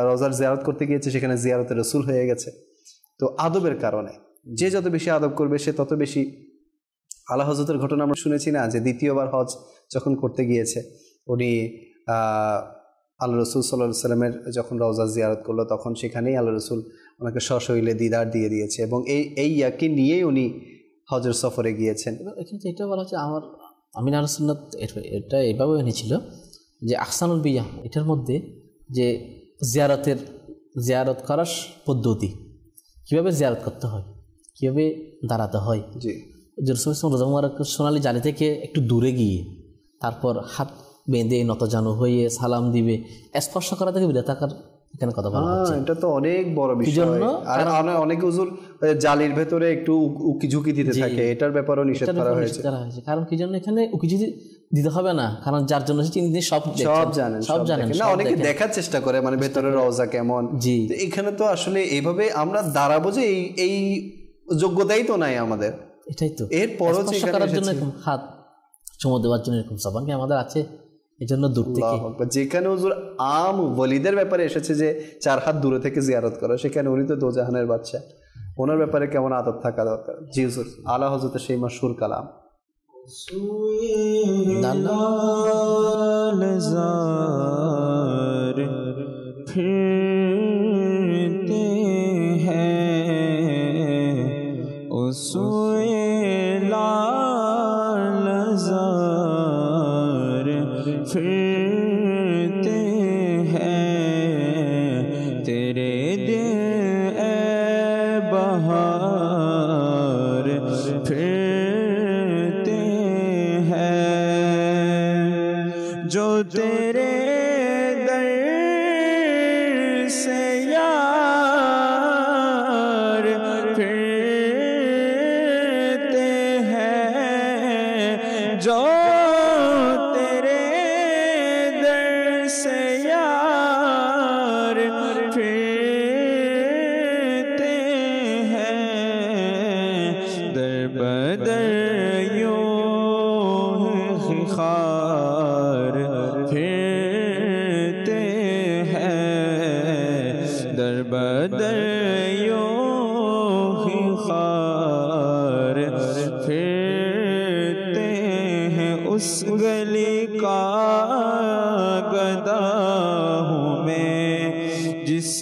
রোজার জিয়ারত করতে গিয়েছে, সেখানে জিয়ারতে রসুল হয়ে গেছে। তো আদবের কারণে যে যত বেশি আদব করবে সে তত বেশি। আল্লাহ হজরতের ঘটনা আমরা শুনেছি না, যে দ্বিতীয়বার হজ যখন করতে গিয়েছে উনি আল্লাহ রসুল সাল্লাল্লাহু আলাইহি সাল্লামের যখন রওজা জিয়ারত করলো, তখন সেখানেই আল্লাহ রসুল ওনাকে সশরীরে দিদার দিয়ে দিয়েছে, এবং এই ইয়াকে নিয়েই উনি হজের সফরে গিয়েছেন। এখানে এটা বলা হচ্ছে আমার আমিন আহলে সুন্নাত এটা এভাবে এনেছিল যে আহসানুল বিয়া, এটার মধ্যে যে জিয়ারত করার পদ্ধতি, কীভাবে জিয়ারত করতে হয়, কীভাবে দাঁড়াতে হয়। জি, যে রসুল রোজা মুবারক সোনালী জালি থেকে একটু দূরে গিয়ে তারপর হাত বেঁধে নতজানু হয়ে সালাম দিবে, স্পর্শ করা থেকে বিরত থাকার এখানে কথা বলা হচ্ছে। এটা তো অনেক বড় বিষয়। আর অনেক হুজুর জালির ভেতরে একটু উকি ঝুঁকি দিতে থাকে, এটার ব্যাপারেও নিষেধ করা হয়েছে। কারণ কি জন্য এখানে উকি ঝুঁকি দিতে হবে না, কারণ যার জন্য তিনি সব জানেন না, অনেকে দেখার চেষ্টা করে মানে ভেতরের রওজা কেমন। জি, এখানে তো আসলে এইভাবে আমরা দাঁড়াবো যে এই যোগ্যতাই তো নাই আমাদের। এটাই তো, এরপরও করার জন্য হাত চুমো দেওয়ার জন্য এরকম সাবান কি আমাদের আছে? এই জন্য দূর থেকে, যেখানে হুজুর আম ওয়ালিদের ব্যাপারে এসেছে যে 4 হাত দূরে থেকে জিয়ারত করা, সেখানে উনি তো দোজাহানের বাদশা, ওনার ব্যাপারে কেমন আদব থাকা দরকার। জি হুজুর, আলা হযরতের সেই মাশহুর কালাম फिरते हैं उसवे लालजार फिरते हैं तेरे दिल ए बहार फिरते हैं जो तेरे उस गली का गदा हूँ मैं जिस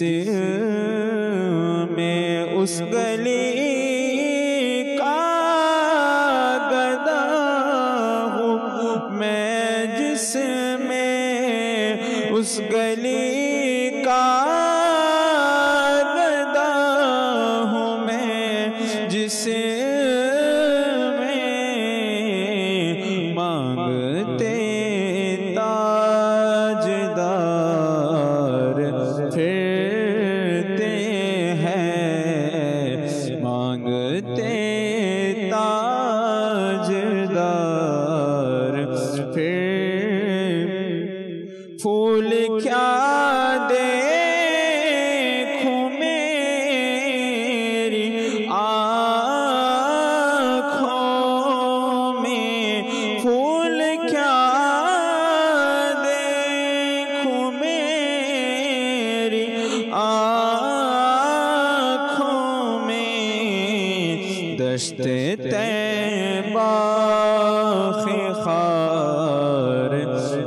तैबा के खार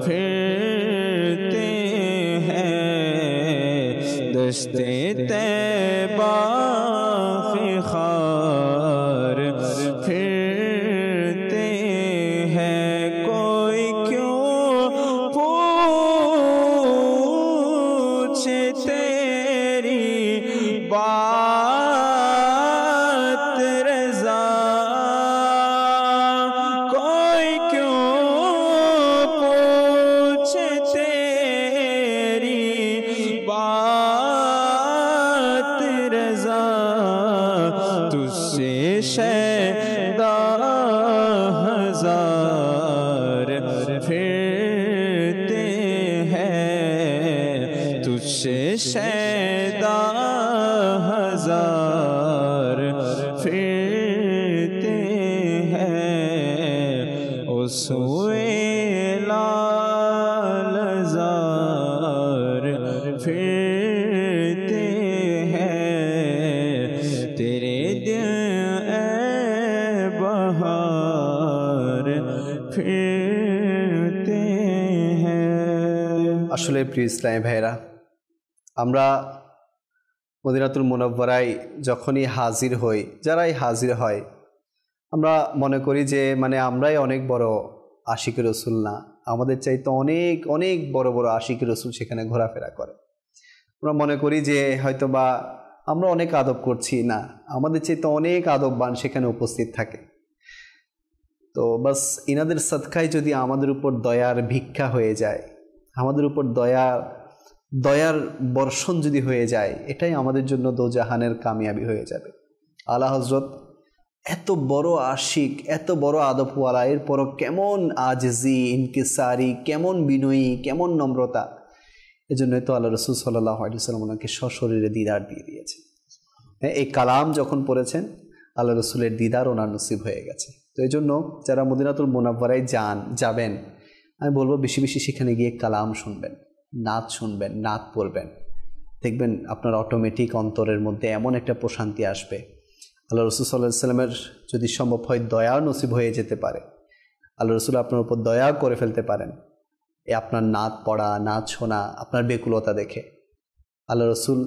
फिरते हैं, दस्ते तैबा के खार फिरते हैं। कोई क्यों पूछे तेरी बात रज़ा, कोई क्यों पूछे तेरी बात रज़ा, तुझसे शैदा हजार फिरते हैं, तुझसे शैदा हजार फिरते हैं। उसवे लालजार फिरते हैं, तेरे दिल ए बहार फिरते हैं। আসলে প্রিয় ইসলামী ভাইরা, আমরা মদিনাতুল মুনাওয়ারায় যখনই হাজির হই, যারাই হাজির হয়, আমরা মনে করি যে মানে আমরাই অনেক বড় আশিকে রসুল না, আমাদের চাইতে অনেক অনেক বড় বড় আশিকে রসুল সেখানে ঘোরাফেরা করে। আমরা মনে করি যে হয়তো বা আমরা অনেক আদব করছি, না, আমাদের চাইতে অনেক আদববান সেখানে উপস্থিত থাকে। তো বাস ইনাদের সদকায় যদি আমাদের উপর দয়ার ভিক্ষা হয়ে যায়, আমাদের উপর দয়ার বর্ষণ যদি হয়ে যায়, এটাই আমাদের জন্য দোজাহানের কামিয়াবি হয়ে যাবে। আলা হজরত এত বড় আশিক, এত বড় আদবওয়ালা, এরপরও কেমন আজজি, ইনকিসারি, কেমন বিনয়ী, কেমন নম্রতা। এজন্যই তো আল্লাহ রসুল সাল্লাল্লাহু আলাইহি ওয়াসাল্লাম ওনাকে সশরীরে দিদার দিয়ে দিয়েছে। হ্যাঁ, এই কালাম যখন পড়েছেন আল্লাহ রসুলের দিদার ওনার নসিব হয়ে গেছে। তো এই জন্য যারা মদিনাতুল মুনাওয়ারায় যাবেন, আমি বলবো বেশি বেশি সেখানে গিয়ে কালাম শুনবেন, নাত শুনবেন, নাত পড়বেন, দেখবেন আপনার অটোমেটিক অন্তরের মধ্যে এমন একটা প্রশান্তি আসবে। আল্লাহ রসুল সাল্লাল্লাহু আলাইহি ওয়াসাল্লামের যদি সম্ভব হয় দয়াও নসিব হয়ে যেতে পারে, আল্লাহ রসুল আপনার উপর দয়া করে ফেলতে পারেন এ আপনার নাত পড়া, নাচ শোনা, আপনার বেকুলতা দেখে। আল্লাহ রসুল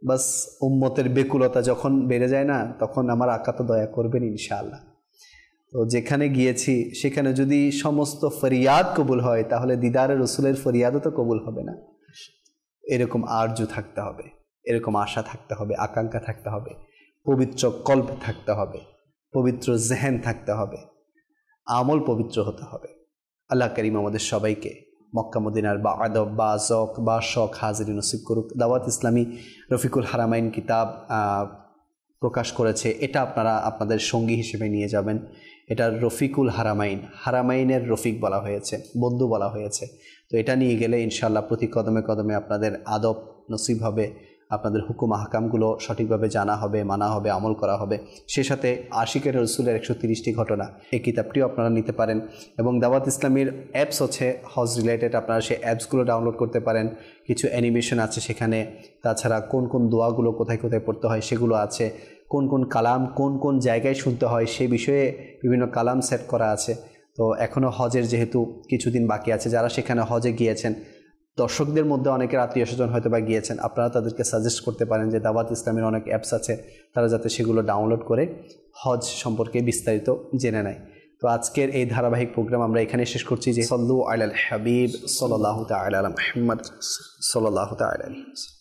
বাস উম্মতের বেকুলতা যখন বেড়ে যায় না, তখন আমার আকা তো দয়া করবেন ইনশাআল্লাহ। তো যেখানে গিয়েছি সেখানে যদি সমস্ত ফরিয়াদ কবুল হয়, তাহলে দিদারে রসুলের ফরিয়াদও তো কবুল হবে না। এরকম আরজু থাকতে হবে, এরকম আশা থাকতে হবে, আকাঙ্ক্ষা থাকতে হবে, পবিত্র কল্প থাকতে হবে, পবিত্র জেহেন থাকতে হবে, আমল পবিত্র হতে হবে। আল্লাহ করিম আমাদের সবাইকে মক্কা মদিনার বা আদব বা জক বা শখ হাজিরি নসিব করুক। দাওয়াত ইসলামী রফিকুল হারামাইন কিতাব প্রকাশ করেছে, এটা আপনারা আপনাদের সঙ্গী হিসেবে নিয়ে যাবেন। এটা রফিকুল হারামাইন, হারামাইনের রফিক বলা হয়েছে, বন্ধু বলা হয়েছে। তো এটা নিয়ে গেলে ইনশাআল্লাহ প্রতি কদমে কদমে আপনাদের আদব নসিব হবে, আপনাদের হুকুম আহকামগুলো সঠিকভাবে জানা হবে, মানা হবে, আমল করা হবে। সে সাথে আশিকের রসুলের 130টি ঘটনা, এই কিতাবটিও আপনারা নিতে পারেন। এবং দাওয়াত ইসলামীর অ্যাপস হচ্ছে হজ রিলেটেড, আপনারা সেই অ্যাপসগুলো ডাউনলোড করতে পারেন। কিছু অ্যানিমেশন আছে সেখানে, তাছাড়া কোন কোন দোয়াগুলো কোথায় কোথায় পড়তে হয় সেগুলো আছে, কোন কোন কালাম কোন কোন জায়গায় শুনতে হয় সে বিষয়ে বিভিন্ন কালাম সেট করা আছে। তো এখনও হজের যেহেতু কিছুদিন বাকি আছে, যারা সেখানে হজে গিয়েছেন, দর্শকদের মধ্যে অনেকের আত্মীয় স্বজন হয়তো বা গিয়েছেন, আপনারা তাদেরকে সাজেস্ট করতে পারেন যে দাওয়াত ইসলামের অনেক অ্যাপস আছে, তারা যাতে সেগুলো ডাউনলোড করে হজ সম্পর্কে বিস্তারিত জেনে নেয়। তো আজকের এই ধারাবাহিক প্রোগ্রাম আমরা এখানে শেষ করছি। যে সল্লু আলাল হাবিব সাল্লাল্লাহু তাআলা আলা মুহাম্মদ সাল্লাল্লাহু তাআলা আলাইহি ওয়াসাল্লাম।